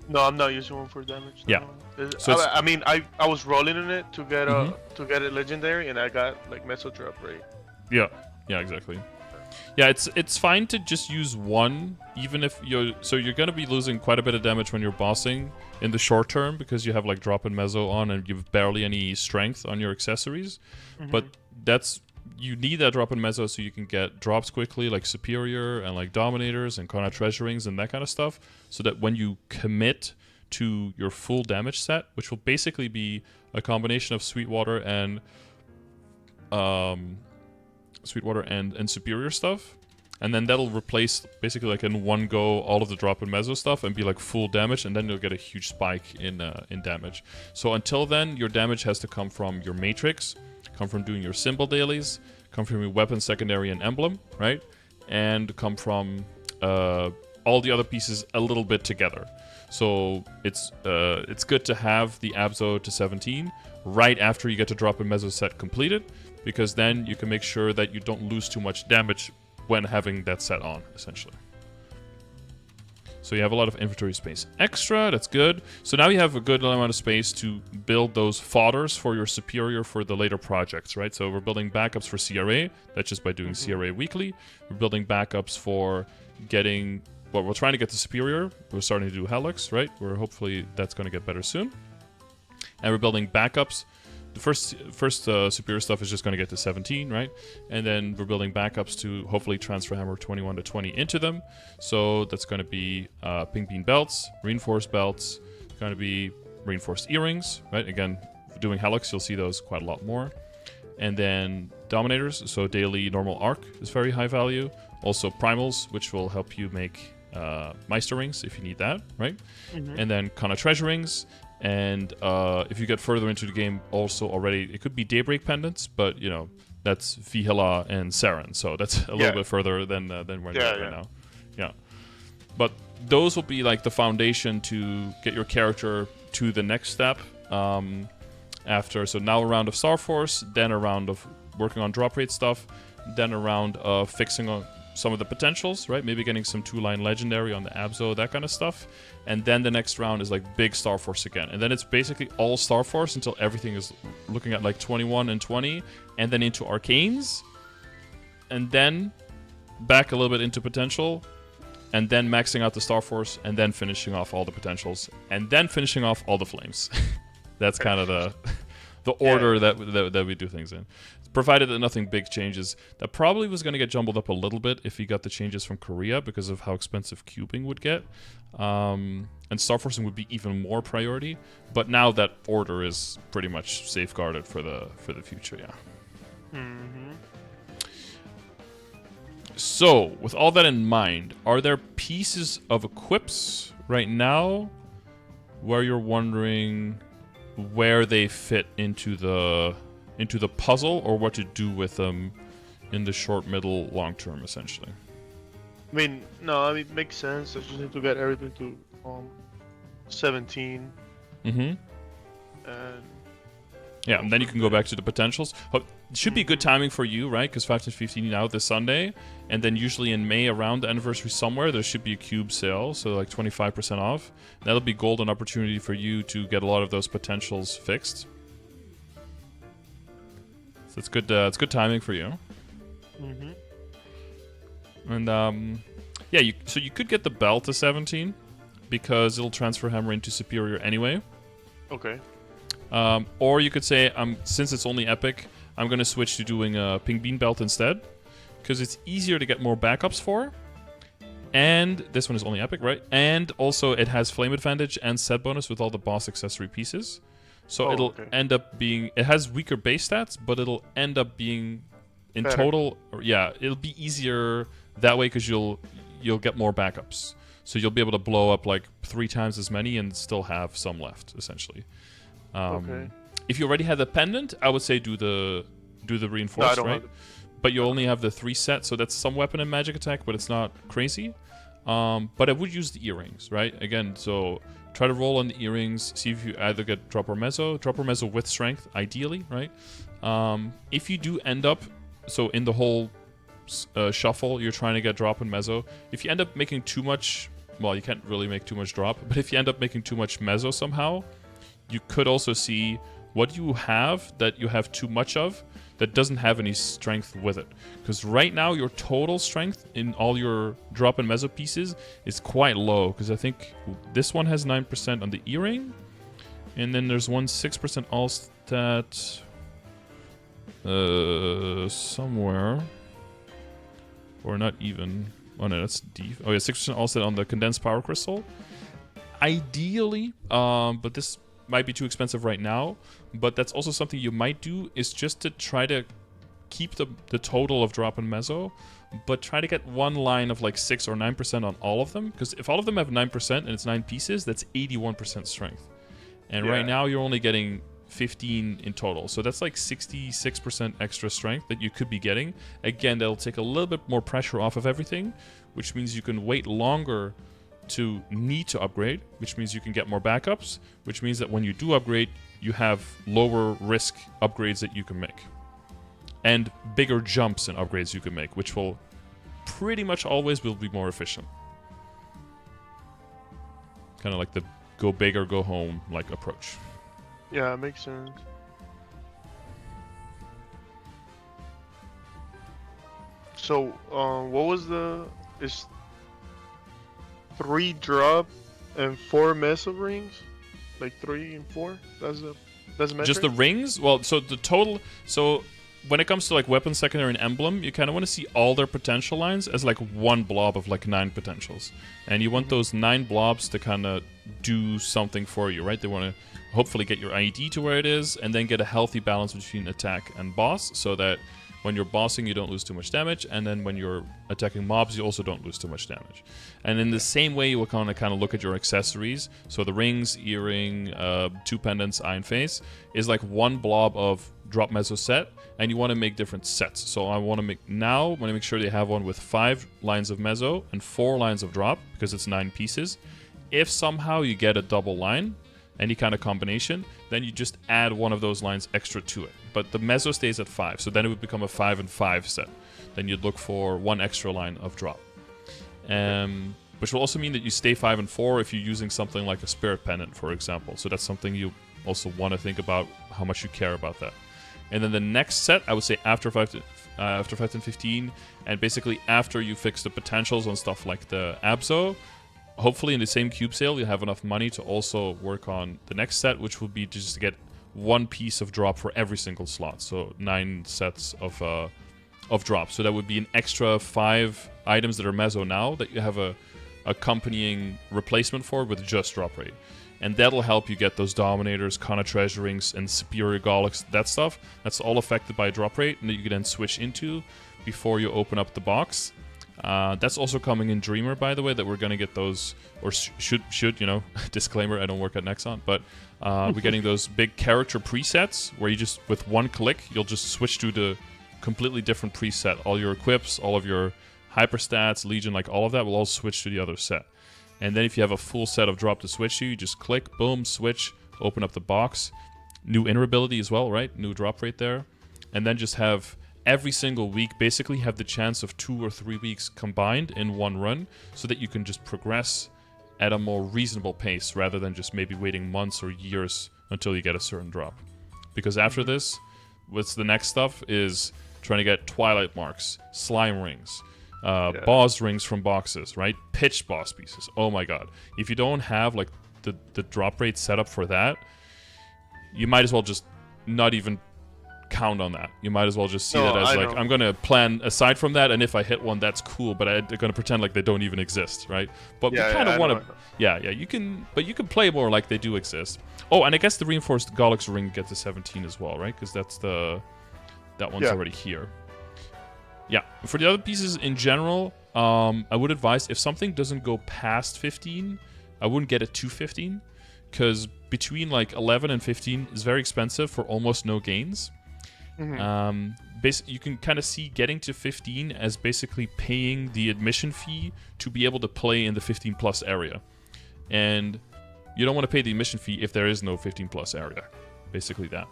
No, I'm not using 1 for damage. Yeah. No. So I was rolling in it to get to get it legendary, and I got like Meso drop rate. Yeah, exactly. Yeah, it's fine to just use 1, even if you're gonna be losing quite a bit of damage when you're bossing in the short term because you have like drop and mezzo on and you've barely any strength on your accessories. But you need that drop and mezzo so you can get drops quickly, like superior and like dominators and Karna treasurings and that kind of stuff, so that when you commit to your full damage set, which will basically be a combination of Sweetwater and superior stuff, and then that'll replace basically like in one go all of the drop and mezzo stuff and be like full damage, and then you'll get a huge spike in damage. So until then, your damage has to come from your matrix, come from doing your symbol dailies, come from your weapon secondary and emblem, right? And come from all the other pieces a little bit together. So it's good to have the Abzo to 17 right after you get the drop and mezzo set completed, because then you can make sure that you don't lose too much damage when having that set on, essentially. So you have a lot of inventory space extra. That's good. So now you have a good amount of space to build those fodders for your superior for the later projects, right? So we're building backups for CRA. That's just by doing CRA weekly. We're building backups for getting... Well, we're trying to get the superior. We're starting to do Helix, right? We're hopefully that's going to get better soon. And we're building backups. The first superior stuff is just going to get to 17, right? And then we're building backups to hopefully transfer hammer 21 to 20 into them. So that's going to be pink bean belts, reinforced belts. It's going to be reinforced earrings, right? Again, doing Helix, you'll see those quite a lot more. And then dominators, so daily normal arc is very high value. Also primals, which will help you make Meister rings if you need that, right? And then Kana treasure rings. And if you get further into the game, also already, it could be Daybreak pendants, but, you know, that's Vihela and Saren, so that's a little bit further than where you're at right now. Yeah. But those will be, like, the foundation to get your character to the next step after. So now a round of Star Force, then a round of working on drop rate stuff, then a round of fixing on some of the potentials, right? Maybe getting some 2-line legendary on the Abzo, that kind of stuff. And then the next round is like big Star Force again. And then it's basically all Star Force until everything is looking at like 21 and 20. And then into Arcanes. And then back a little bit into potential. And then maxing out the Star Force. And then finishing off all the potentials. And then finishing off all the flames. That's kind of the order that we do things in. Provided that nothing big changes. That probably was going to get jumbled up a little bit if you got the changes from Korea because of how expensive cubing would get. And Star Forcing would be even more priority. But now that order is pretty much safeguarded for the future, yeah. So, with all that in mind, are there pieces of equips right now where you're wondering where they fit into the puzzle, or what to do with them in the short, middle, long term, essentially? I mean, no, I mean, it makes sense. I just need to get everything to 17. And yeah, and then you can go back to the potentials. It should be good timing for you, right? Because 5/15 out this Sunday, and then usually in May around the anniversary somewhere, there should be a cube sale, so like 25% off. That'll be golden opportunity for you to get a lot of those potentials fixed. So it's good. It's good timing for you. And yeah, so you could get the bell to 17 because it'll transfer hammer into superior anyway. Okay. Or you could say, since it's only epic, I'm gonna switch to doing a pink bean belt instead because it's easier to get more backups for. And this one is only epic, right? And also it has flame advantage and set bonus with all the boss accessory pieces. So it'll end up being... It has weaker base stats, but it'll end up being... In better. Total... Yeah, it'll be easier that way because you'll get more backups. So you'll be able to blow up like 3 times as many and still have some left, essentially. If you already had the pendant, I would say do the reinforced, right? But you only have the 3 set, so that's some weapon and magic attack, but it's not crazy. But I would use the earrings, right? Again, so... Try to roll on the earrings, see if you either get drop or mezzo with strength, ideally, right? If you do end up, so in the whole shuffle, you're trying to get drop and mezzo. If you end up making too much, well, you can't really make too much drop, but if you end up making too much mezzo somehow, you could also see what you have that you have too much of that doesn't have any strength with it. Because right now, your total strength in all your drop and mezzo pieces is quite low. Because I think this one has 9% on the earring. And then there's one 6% all stat somewhere. Or not even. Oh no, that's D. Oh yeah, 6% all stat on the condensed power crystal. Ideally, but this might be too expensive right now, but that's also something you might do, is just to try to keep the total of drop and mezzo, but try to get one line of like 6 or 9% on all of them, because if all of them have 9% and it's 9 pieces, that's 81% strength. And right now you're only getting 15 in total, so that's like 66% extra strength that you could be getting. Again, that'll take a little bit more pressure off of everything, which means you can wait longer to need to upgrade, which means you can get more backups, which means that when you do upgrade, you have lower risk upgrades that you can make. And bigger jumps in upgrades you can make, which will pretty much always will be more efficient. Kind of like the go big or go home like approach. Yeah, it makes sense. So, what was is 3 drop and 4 mesa rings? Like 3 and 4? That's the metric? Just the rings? Well, so the total... So when it comes to like weapon, secondary, and emblem, you kind of want to see all their potential lines as like one blob of like 9 potentials. And you want those 9 blobs to kind of do something for you, right? They want to hopefully get your ID to where it is, and then get a healthy balance between attack and boss, so that when you're bossing, you don't lose too much damage, and then when you're attacking mobs, you also don't lose too much damage. And in the same way, you will kind of look at your accessories. So the rings, earring, 2 pendants, eye and face, is like one blob of drop meso set, and you want to make different sets. So I want to make sure they have one with 5 lines of meso and 4 lines of drop, because it's 9 pieces. If somehow you get a double line, any kind of combination, then you just add one of those lines extra to it. But the meso stays at 5, so then it would become a 5 and 5 set. Then you'd look for 1 extra line of drop. Which will also mean that you stay 5 and 4 if you're using something like a spirit pendant, for example. So that's something you also want to think about, how much you care about that. And then the next set, I would say after 5 to 15, and basically after you fix the potentials on stuff like the Abso, hopefully in the same cube sale, you have enough money to also work on the next set, which will be just to get 1 piece of drop for every single slot. So 9 sets of drop. So that would be an extra 5 items that are meso now that you have a accompanying replacement for with just drop rate. And that'll help you get those Dominators, Kana Treasurings, and Superior Golics, that stuff. That's all affected by drop rate, and that you can then switch into before you open up the box. That's also coming in Dreamer, by the way, that we're going to get those, or should, you know, disclaimer, I don't work at Nexon, but we're getting those big character presets where you just, with 1 click, you'll just switch to the completely different preset. All your equips, all of your hyperstats, Legion, like all of that will all switch to the other set. And then if you have a full set of drop to switch to, you just click, boom, switch, open up the box. New inner ability as well, right? New drop rate there. And then just have every single week basically have the chance of 2 or 3 weeks combined in one run, so that you can just progress at a more reasonable pace rather than just maybe waiting months or years until you get a certain drop. Because after this, what's the next stuff is trying to get Twilight Marks, Slime Rings, boss rings from boxes, right? Pitched boss pieces. Oh my god. If you don't have like the drop rate set up for that, you might as well just not even count on that. You might as well just see that as like, I'm gonna plan aside from that, and if I hit one, that's cool, but I'm gonna pretend like they don't even exist, right? But we kind of want to, you can, but you can play more like they do exist. Oh, and I guess the reinforced Golics ring gets to 17 as well, right? Because that's that one's already here. Yeah, for the other pieces in general, I would advise if something doesn't go past 15, I wouldn't get it to 15, because between like 11 and 15 is very expensive for almost no gains. You can kind of see getting to 15 as basically paying the admission fee to be able to play in the 15 plus area. And you don't want to pay the admission fee if there is no 15 plus area. Basically that.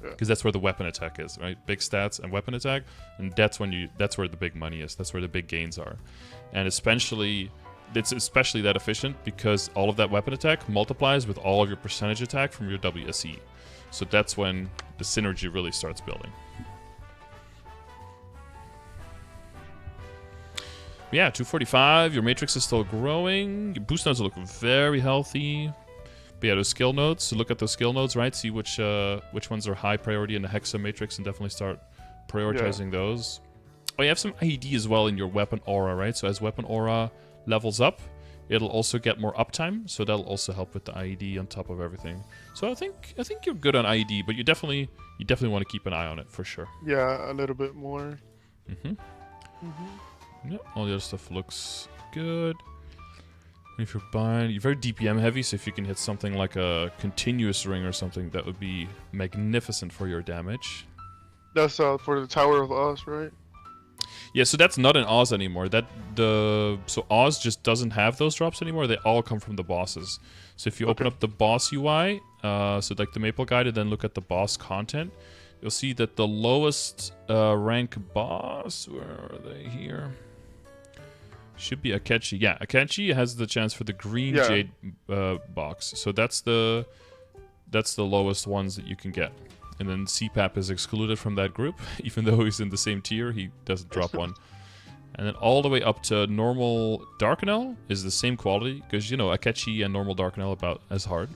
Because that's where the weapon attack is, right? Big stats and weapon attack, and that's where the big money is. That's where the big gains are. And especially it's especially that efficient because all of that weapon attack multiplies with all of your percentage attack from your WSE. So that's when the synergy really starts building. Yeah, 245. Your matrix is still growing. Your boost nodes look very healthy. But yeah, those skill nodes. So look at those skill nodes, right? See which ones are high priority in the Hexa Matrix, and definitely start prioritizing those. Oh, you have some IED as well in your weapon aura, right? So as weapon aura levels up, it'll also get more uptime. So that'll also help with the IED on top of everything. So I think you're good on IED, but you definitely want to keep an eye on it for sure. Yeah, a little bit more. Yep, all the other stuff looks good. If you're buying, you're very DPM heavy, so if you can hit something like a continuous ring or something, that would be magnificent for your damage. That's for the Tower of Oz, right? Yeah, so that's not in Oz anymore. So Oz just doesn't have those drops anymore. They all come from the bosses. So if you open up the boss UI, so like the Maple Guide, and then look at the boss content, you'll see that the lowest rank boss, where are they here? Should be Akechi. Yeah, Akechi has the chance for the green jade box. So that's the lowest ones that you can get. And then CPAP is excluded from that group, even though he's in the same tier. He doesn't drop one. And then all the way up to normal Darkanel is the same quality, because, you know, Akechi and normal Darkanel about as hard.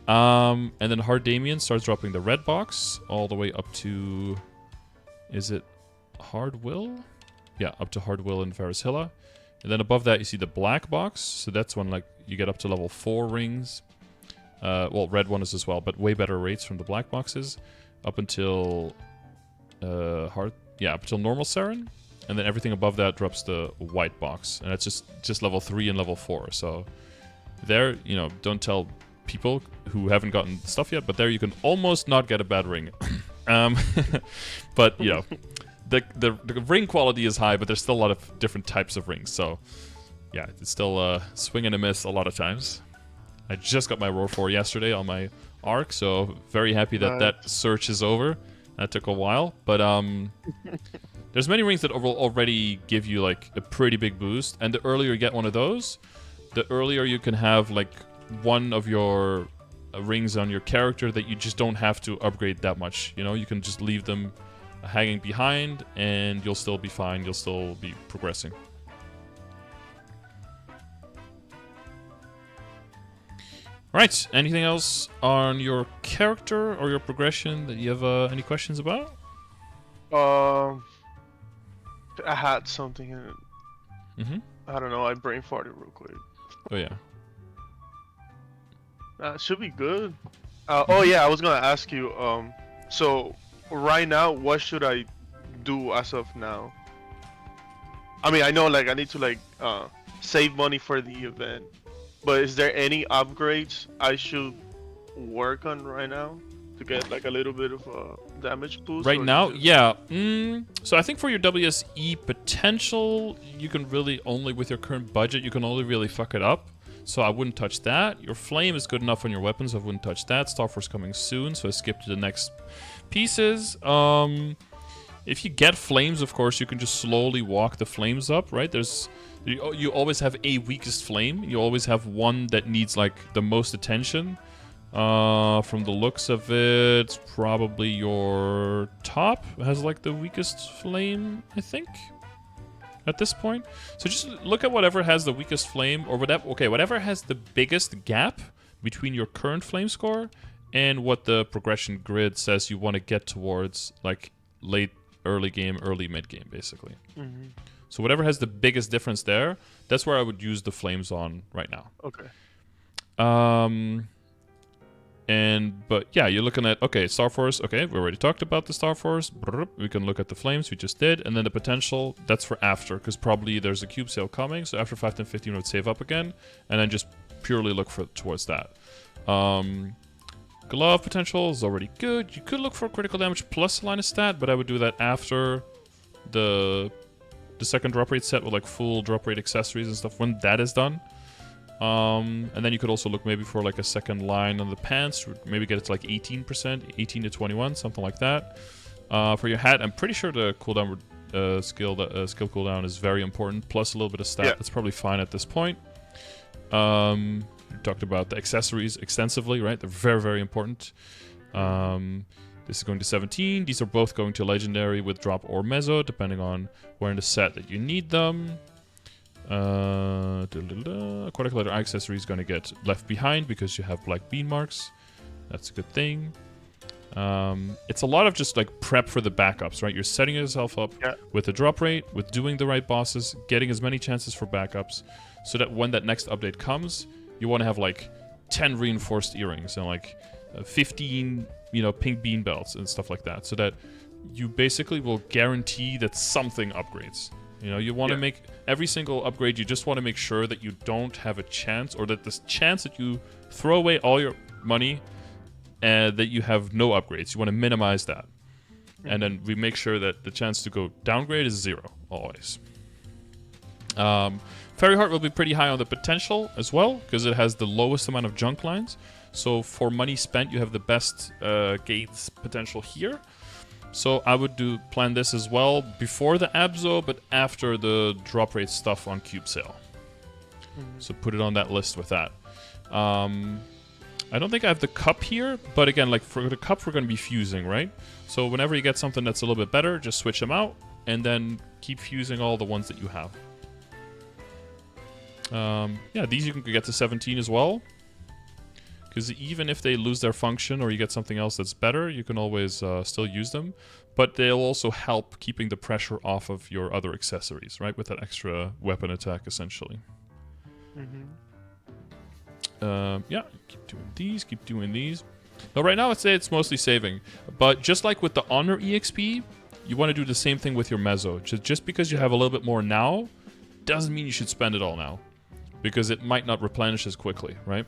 And then Hard Damien starts dropping the red box all the way up to... Is it Hard Will? Yeah, up to Hard Will and Varishilla. And then above that you see the black box. So that's when like you get up to level 4 rings. Well, red one is as well, but way better rates from the black boxes. Up until... up until normal Saren. And then everything above that drops the white box. And that's just level 3 and level 4. So there, you know, don't tell people who haven't gotten stuff yet, but there you can almost not get a bad ring. But, you know, the ring quality is high, but there's still a lot of different types of rings. So, yeah, it's still a swing and a miss a lot of times. I just got my Roar 4 yesterday on my Arc, so very happy that that search is over. That took a while, but there's many rings that will already give you like a pretty big boost, and the earlier you get one of those, the earlier you can have like one of your rings on your character that you just don't have to upgrade that much. You know, you can just leave them hanging behind, and you'll still be fine. You'll still be progressing. Right, anything else on your character or your progression that you have any questions about? I had something in it. Mm-hmm. I don't know, I brain farted real quick. Oh, yeah. Should be good. Oh yeah, I was gonna ask you, so right now, what should I do as of now? I mean, I know like I need to like save money for the event. But is there any upgrades I should work on right now to get like a little bit of a damage boost? Right now, yeah. So I think for your WSE potential, you can really only, with your current budget, you can only really fuck it up. So I wouldn't touch that. Your flame is good enough on your weapons, so I wouldn't touch that. Star Force coming soon, so I skip to the next pieces. If you get flames, of course, you can just slowly walk the flames up, right? You always have a weakest flame. You always have one that needs like the most attention. From the looks of it, probably your top has like the weakest flame, I think, at this point. So just look at whatever has the weakest flame, or whatever has the biggest gap between your current flame score and what the progression grid says you want to get towards, like late early game, early mid game, basically. Mm-hmm. So whatever has the biggest difference there, that's where I would use the flames on right now. Okay. But yeah, you're looking at, okay, Star Force, okay, we already talked about the Star Force. We can look at the flames, we just did. And then the potential, that's for after, because probably there's a cube sale coming. So after 5, 10, 15, I would save up again. And then just purely look towards that. Glove potential is already good. You could look for critical damage plus line of stat, but I would do that after the second drop rate set with like full drop rate accessories and stuff when that is done. And then you could also look maybe for like a second line on the pants, maybe get it to like 18%, 18 to 21, something like that. For your hat, I'm pretty sure the cooldown skill cooldown is very important, plus a little bit of stat. That's probably fine at this point. We talked about the accessories extensively, right? They're very, very important. This is going to 17. These are both going to Legendary with drop or Mezzo, depending on where in the set that you need them. Aquatic Leather accessory is going to get left behind because you have black bean marks. That's a good thing. It's a lot of just like prep for the backups, right? You're setting yourself up with the drop rate, with doing the right bosses, getting as many chances for backups, so that when that next update comes, you want to have like 10 reinforced earrings and like 15, pink bean belts and stuff like that, so that you basically will guarantee that something upgrades. You want to make every single upgrade, you just want to make sure that you don't have a chance, or that the chance that you throw away all your money and that you have no upgrades. You want to minimize that. And then we make sure that the chance to go downgrade is 0, always. Fairy Heart will be pretty high on the potential as well, because it has the lowest amount of junk lines. So for money spent, you have the best gates potential here. So I would plan this as well before the Abzo, but after the drop rate stuff on Cube Sale. So put it on that list with that. I don't think I have the cup here, but again, like for the cup, we're going to be fusing, right? So whenever you get something that's a little bit better, just switch them out and then keep fusing all the ones that you have. Yeah, these you can get to 17 as well. Because even if they lose their function or you get something else that's better, you can always still use them. But they'll also help keeping the pressure off of your other accessories, right? With that extra weapon attack, essentially. Yeah, keep doing these. Now, right now, I'd say it's mostly saving. But just like with the Honor EXP, you want to do the same thing with your Mezzo. Just because you have a little bit more now, doesn't mean you should spend it all now. Because it might not replenish as quickly, right?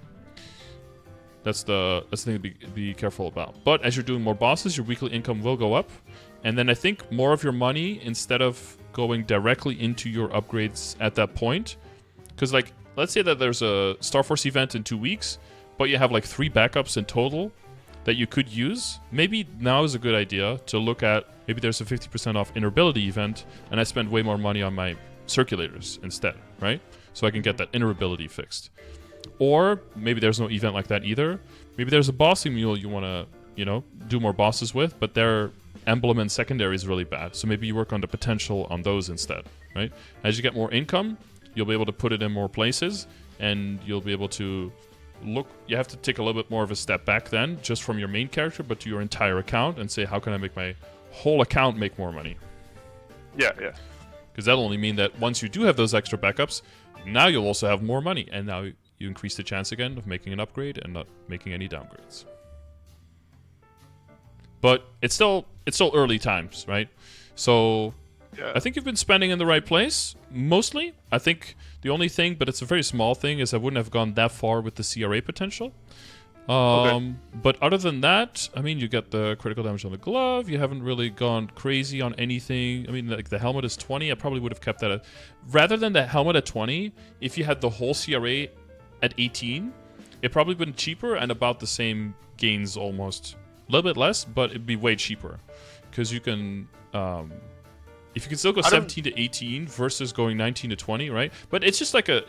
That's the thing to be careful about. But as you're doing more bosses, your weekly income will go up. And then I think more of your money, instead of going directly into your upgrades at that point. Because, like, let's say that there's a Star Force event in 2 weeks, but you have like 3 backups in total that you could use. Maybe now is a good idea to look at, maybe there's a 50% off Inner-Ability event, and I spend way more money on my circulators instead, right? So I can get that Inner-Ability fixed. Or maybe there's no event like that either. Maybe there's a bossing mule you want to, you know, do more bosses with, but their emblem and secondary is really bad. So maybe you work on the potential on those instead, right? As you get more income, you'll be able to put it in more places, and you'll be able to look. You have to take a little bit more of a step back then, just from your main character, but to your entire account, and say, how can I make my whole account make more money? Yeah. Because that'll only mean that once you do have those extra backups, now you'll also have more money, and now you increase the chance again of making an upgrade and not making any downgrades. But it's still early times, right? So yeah. I think you've been spending in the right place, mostly. I think the only thing, but it's a very small thing, is I wouldn't have gone that far with the CRA potential. Okay. But other than that, I mean, you get the critical damage on the glove. You haven't really gone crazy on anything. I mean, like the helmet is 20. I probably would have kept that at... Rather than the helmet at 20, if you had the whole CRA at 18, it probably been cheaper and about the same gains almost. A little bit less, but it'd be way cheaper. Because you can... if you can still go 17 to 18 versus going 19 to 20, right? But it's just like a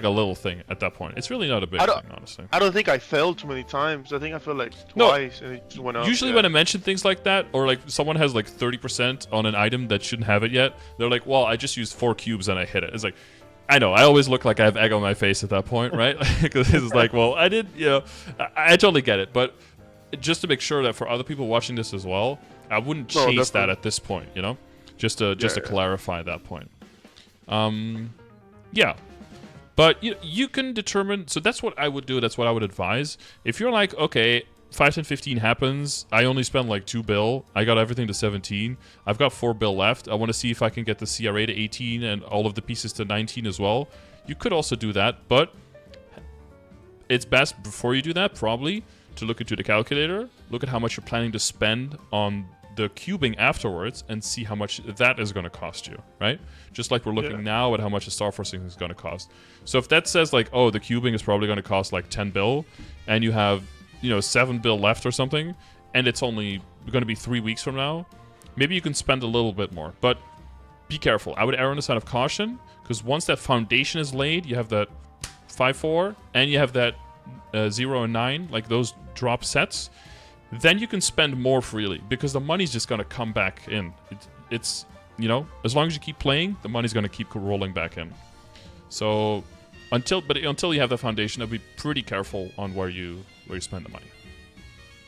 little thing at that point. It's really not a big thing, honestly. I don't think I failed too many times. I think I failed like twice, and it just went up. Usually when I mention things like that, or like someone has like 30% on an item that shouldn't have it yet, they're like, well, I just used 4 cubes and I hit it. It's like, I know, I always look like I have egg on my face at that point, right? Because it's like, well, I did, you know, I totally get it. But just to make sure that for other people watching this as well, I wouldn't chase that at this point, you know? Just to clarify that point. Yeah. But you can determine... So that's what I would do. That's what I would advise. If you're like, okay, 5, 10, 15 happens. I only spent like 2 bill. I got everything to 17. I've got 4 bill left. I want to see if I can get the CRA to 18 and all of the pieces to 19 as well. You could also do that, but it's best before you do that, probably, to look into the calculator. Look at how much you're planning to spend on the cubing afterwards and see how much that is going to cost you, right? Just like we're looking now at how much a Star Forcing is going to cost. So if that says like, oh, the cubing is probably going to cost like 10 bill and you have, 7 bill left or something, and it's only going to be 3 weeks from now, maybe you can spend a little bit more. But be careful. I would err on the side of caution, because once that foundation is laid, you have that 5-4 and you have that 0 and 9, like those drop sets, then you can spend more freely, because the money's just going to come back in. It's as long as you keep playing, the money's going to keep rolling back in. So until you have the foundation, I'd be pretty careful on where you spend the money.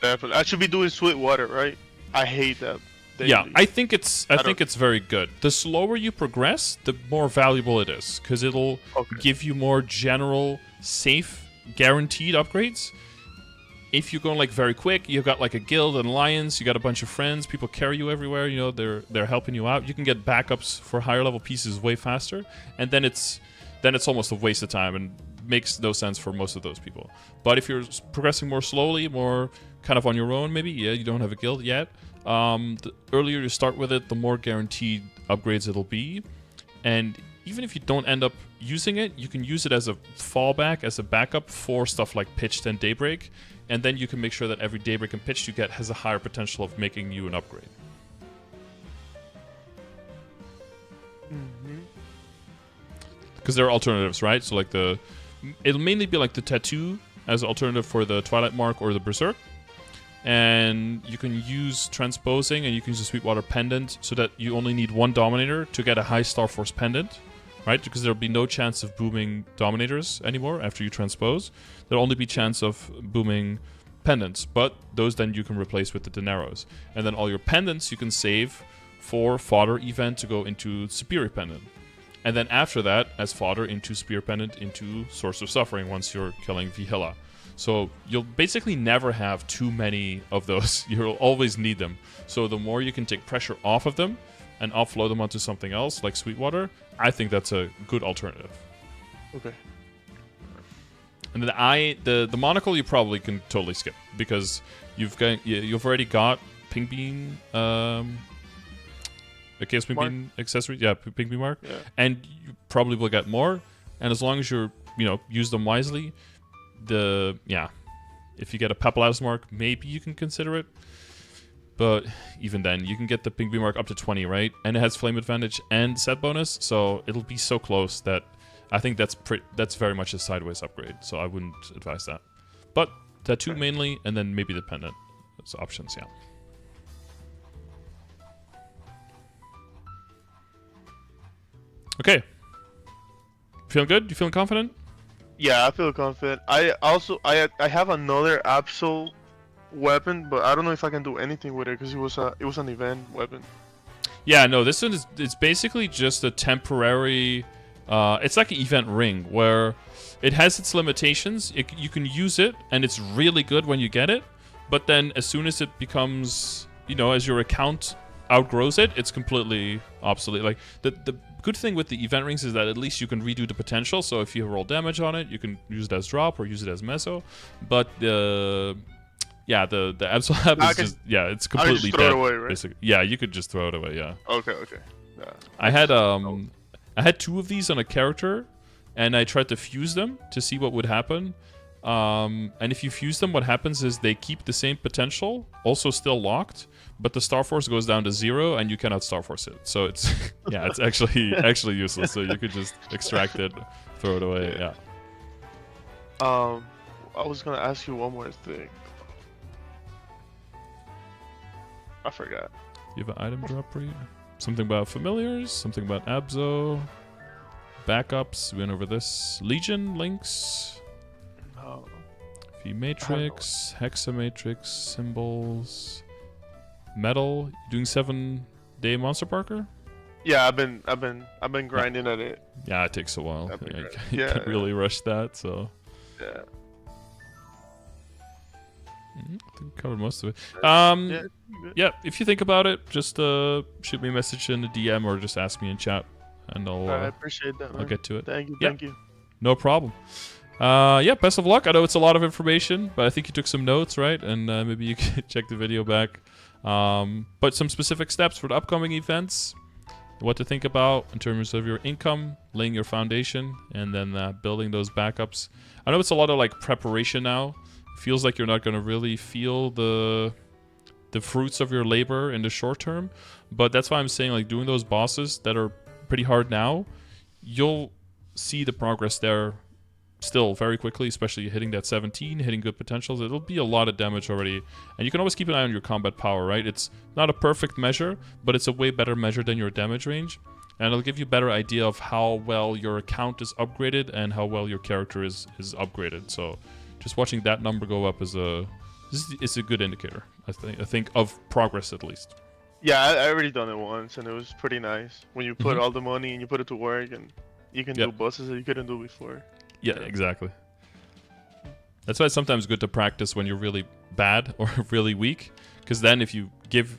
Definitely. I should be doing Sweetwater, right? I hate that. Yeah, I think it's very good. The slower you progress, the more valuable it is, because it'll give you more general, safe, guaranteed upgrades. If you're going like very quick, you've got like a guild and alliance, you got a bunch of friends, people carry you everywhere, they're helping you out. You can get backups for higher level pieces way faster, and then it's almost a waste of time and makes no sense for most of those people. But if you're progressing more slowly, more kind of on your own, maybe, you don't have a guild yet, the earlier you start with it, the more guaranteed upgrades it'll be. And even if you don't end up using it, you can use it as a fallback, as a backup for stuff like Pitched and Daybreak. And then you can make sure that every Daybreak and Pitched you get has a higher potential of making you an upgrade. Because there are alternatives, right? So like it'll mainly be like the tattoo as an alternative for the Twilight Mark or the Berserk. And you can use transposing, and you can use a Sweetwater Pendant so that you only need one Dominator to get a high Star Force Pendant, right? Because there'll be no chance of booming Dominators anymore after you transpose. There'll only be chance of booming Pendants, but those then you can replace with the Dineros. And then all your Pendants you can save for fodder event to go into Superior Pendant. And then after that, as fodder into Spear Pendant, into Source of Suffering once you're killing Vihilla. So you'll basically never have too many of those. You'll always need them. So the more you can take pressure off of them and offload them onto something else, like Sweetwater, I think that's a good alternative. Okay. And then the monocle you probably can totally skip because you've already got Pink Bean, a Chaos Pink Bean accessory, Pink Bean Mark, and you probably will get more. And as long as you're use them wisely. If you get a Papalatus Mark, maybe you can consider it. But even then, you can get the Pink Bee Mark up to 20, right? And it has Flame Advantage and Set Bonus, so it'll be so close that I think that's very much a sideways upgrade, so I wouldn't advise that. But Tattoo mainly, and then maybe the Pendant. Those options, yeah. Okay. Feeling good? You feeling confident? Yeah, I feel confident. I have another Absol weapon, but I don't know if I can do anything with it because it was an event weapon. Yeah, no, this one it's basically just a temporary. It's like an event ring where it has its limitations. You can use it, and it's really good when you get it. But then, as soon as it becomes, as your account outgrows it, it's completely obsolete. Like the good thing with the event rings is that at least you can redo the potential. So if you roll damage on it, you can use it as drop or use it as meso. But the Absolab is just it's completely dead. Throw it away, right? Basically. Yeah, you could just throw it away. Yeah. Okay. Yeah. I had two of these on a character, and I tried to fuse them to see what would happen. And if you fuse them, what happens is they keep the same potential, also still locked, but the Star Force goes down to 0, and you cannot Star Force it. So it's it's actually useless. So you could just extract it, throw it away. Yeah. I was gonna ask you one more thing. I forgot. You have an item drop rate? Something about familiars? Something about Abzo? Backups? We went over this. Legion links? No. V Matrix, Hexa Matrix, symbols, metal. You doing 7-day Monster Parker? Yeah, I've been grinding at it. Yeah, it takes a while. You can't really rush that, so. Yeah. I think we covered most of it. Yeah, if you think about it, just shoot me a message in the DM or just ask me in chat, and I appreciate that, man. I'll get to it. Thank you. No problem. Best of luck. I know it's a lot of information, but I think you took some notes, right? And maybe you can check the video back. But some specific steps for the upcoming events, what to think about in terms of your income, laying your foundation, and then building those backups. I know it's a lot of preparation now. Feels like you're not going to really feel the fruits of your labor in the short term, but that's why I'm saying doing those bosses that are pretty hard now, you'll see the progress there still very quickly, especially hitting that 17, hitting good potentials. It'll be a lot of damage already, and you can always keep an eye on your combat power, right? It's not a perfect measure, but it's a way better measure than your damage range, and it'll give you a better idea of how well your account is upgraded and how well your character is upgraded. So just watching that number go up is a good indicator, I think of progress at least. Yeah, I already done it once, and it was pretty nice. When you put all the money and you put it to work, and you can do bosses that you couldn't do before. Yeah, exactly. That's why it's sometimes good to practice when you're really bad or really weak, because then if you give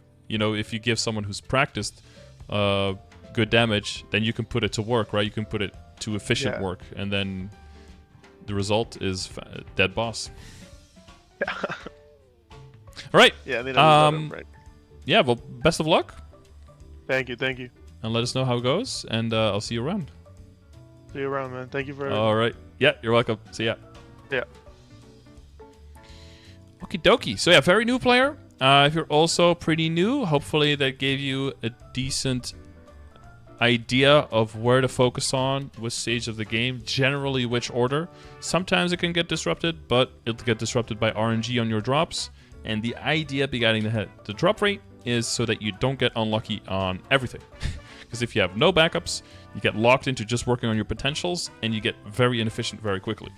someone who's practiced good damage, then you can put it to work, right? You can put it to efficient work, and then the result is dead boss. All right. Yeah, right. Yeah, well, best of luck. Thank you. And let us know how it goes, and I'll see you around. See you around, man. Thank you for All right. Yeah, you're welcome. See ya. Yeah. Okie dokie. So yeah, very new player. If you're also pretty new, hopefully that gave you a decent idea of where to focus on, which stage of the game, generally which order. Sometimes it can get disrupted, but it'll get disrupted by RNG on your drops. And the idea behind the drop rate is so that you don't get unlucky on everything. Because if you have no backups, you get locked into just working on your potentials, and you get very inefficient very quickly.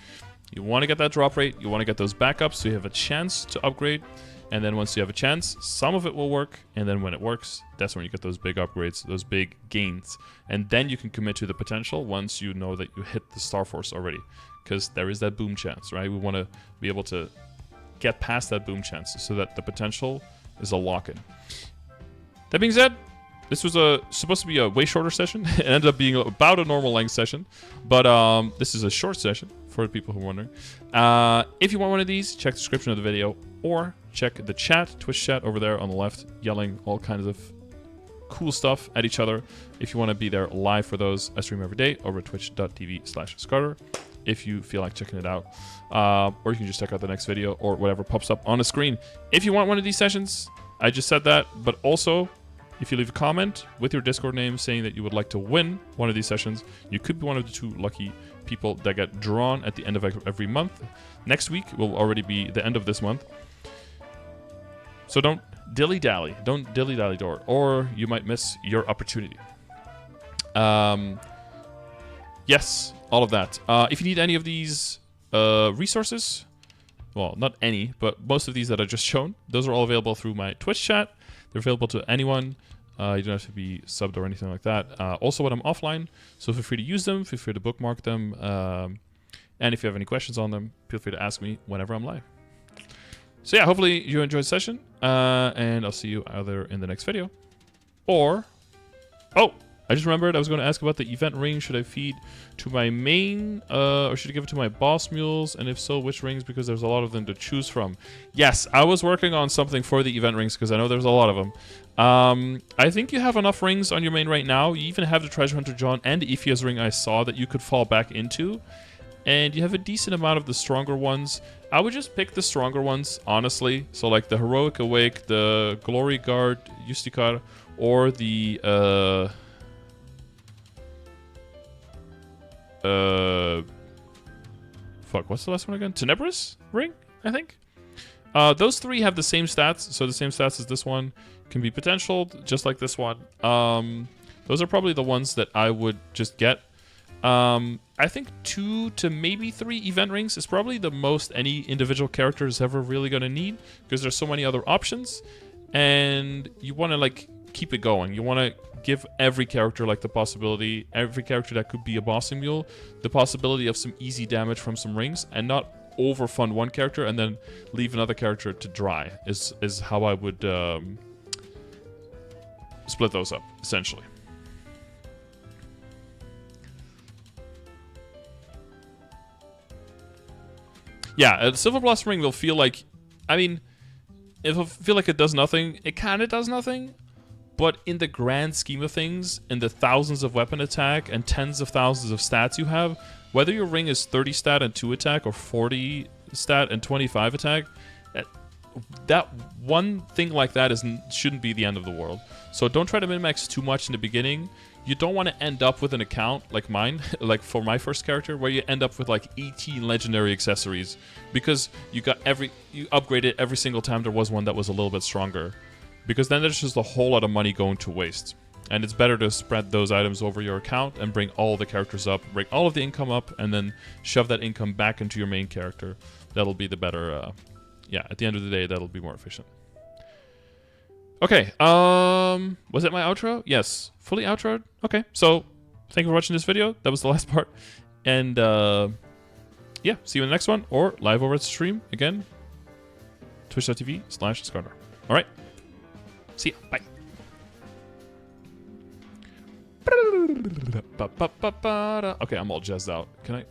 You want to get that drop rate, you want to get those backups so you have a chance to upgrade, and then once you have a chance, some of it will work, and then when it works, that's when you get those big upgrades, those big gains. And then you can commit to the potential once you know that you hit the Star Force already. Because there is that boom chance, right? We want to be able to get past that boom chance so that the potential is a lock-in. That being said, this was supposed to be a way shorter session. It ended up being about a normal length session, but this is a short session for the people who are wondering. If you want one of these, check the description of the video or check the chat, Twitch chat over there on the left, yelling all kinds of cool stuff at each other. If you want to be there live for those, I stream every day over at twitch.tv/Scardor if you feel like checking it out. Or you can just check out the next video or whatever pops up on the screen. If you want one of these sessions, I just said that, but also if you leave a comment with your Discord name saying that you would like to win one of these sessions, you could be one of the 2 lucky people that get drawn at the end of every month. Next week will already be the end of this month. So don't dilly-dally. Don't dilly-dally door, or you might miss your opportunity. Yes, all of that. If you need any of these resources, well, not any, but most of these that I just shown, those are all available through my Twitch chat. They're available to anyone. You don't have to be subbed or anything like that. Also, when I'm offline, so feel free to use them, feel free to bookmark them, and if you have any questions on them, feel free to ask me whenever I'm live. So yeah, hopefully you enjoyed the session, and I'll see you either in the next video, or... Oh! I just remembered I was going to ask about the event ring. Should I feed to my main, or should I give it to my boss mules? And if so, which rings? Because there's a lot of them to choose from. Yes, I was working on something for the event rings because I know there's a lot of them. I think you have enough rings on your main right now. You even have the Treasure Hunter John and the Ephia's ring I saw that you could fall back into. And you have a decent amount of the stronger ones. I would just pick the stronger ones, honestly. So like the Heroic Awake, the Glory Guard, Justikar, or the... Fuck, what's the last one again? Tenebris ring, I think. Those 3 have the same stats, so the same stats as this one. Can be potentialed, just like this one. Those are probably the ones that I would just get. I think 2 to maybe 3 event rings is probably the most any individual character is ever really going to need, because there's so many other options, and you want to like keep it going. You want to give every character like the possibility, every character that could be a bossing mule, the possibility of some easy damage from some rings, and not overfund one character and then leave another character to dry is how I would split those up, essentially. Yeah, a Silver Blossom ring will feel like, I mean, it'll feel like it does nothing. It kind of does nothing. But in the grand scheme of things, in the thousands of weapon attack and tens of thousands of stats you have, whether your ring is 30 stat and 2 attack or 40 stat and 25 attack, that one thing like that shouldn't be the end of the world. So don't try to min-max too much in the beginning. You don't want to end up with an account like mine, like for my first character, where you end up with like 18 legendary accessories because you upgraded every single time there was one that was a little bit stronger. Because then there's just a whole lot of money going to waste. And it's better to spread those items over your account and bring all the characters up, bring all of the income up, and then shove that income back into your main character. That'll be the better, yeah, at the end of the day, that'll be more efficient. Okay, was it my outro? Yes, fully outroed? Okay, so thank you for watching this video. That was the last part. And, yeah, see you in the next one, or live over at the stream, again, twitch.tv/Scardor. All right. See ya. Bye. Okay, I'm all jazzed out. Can I...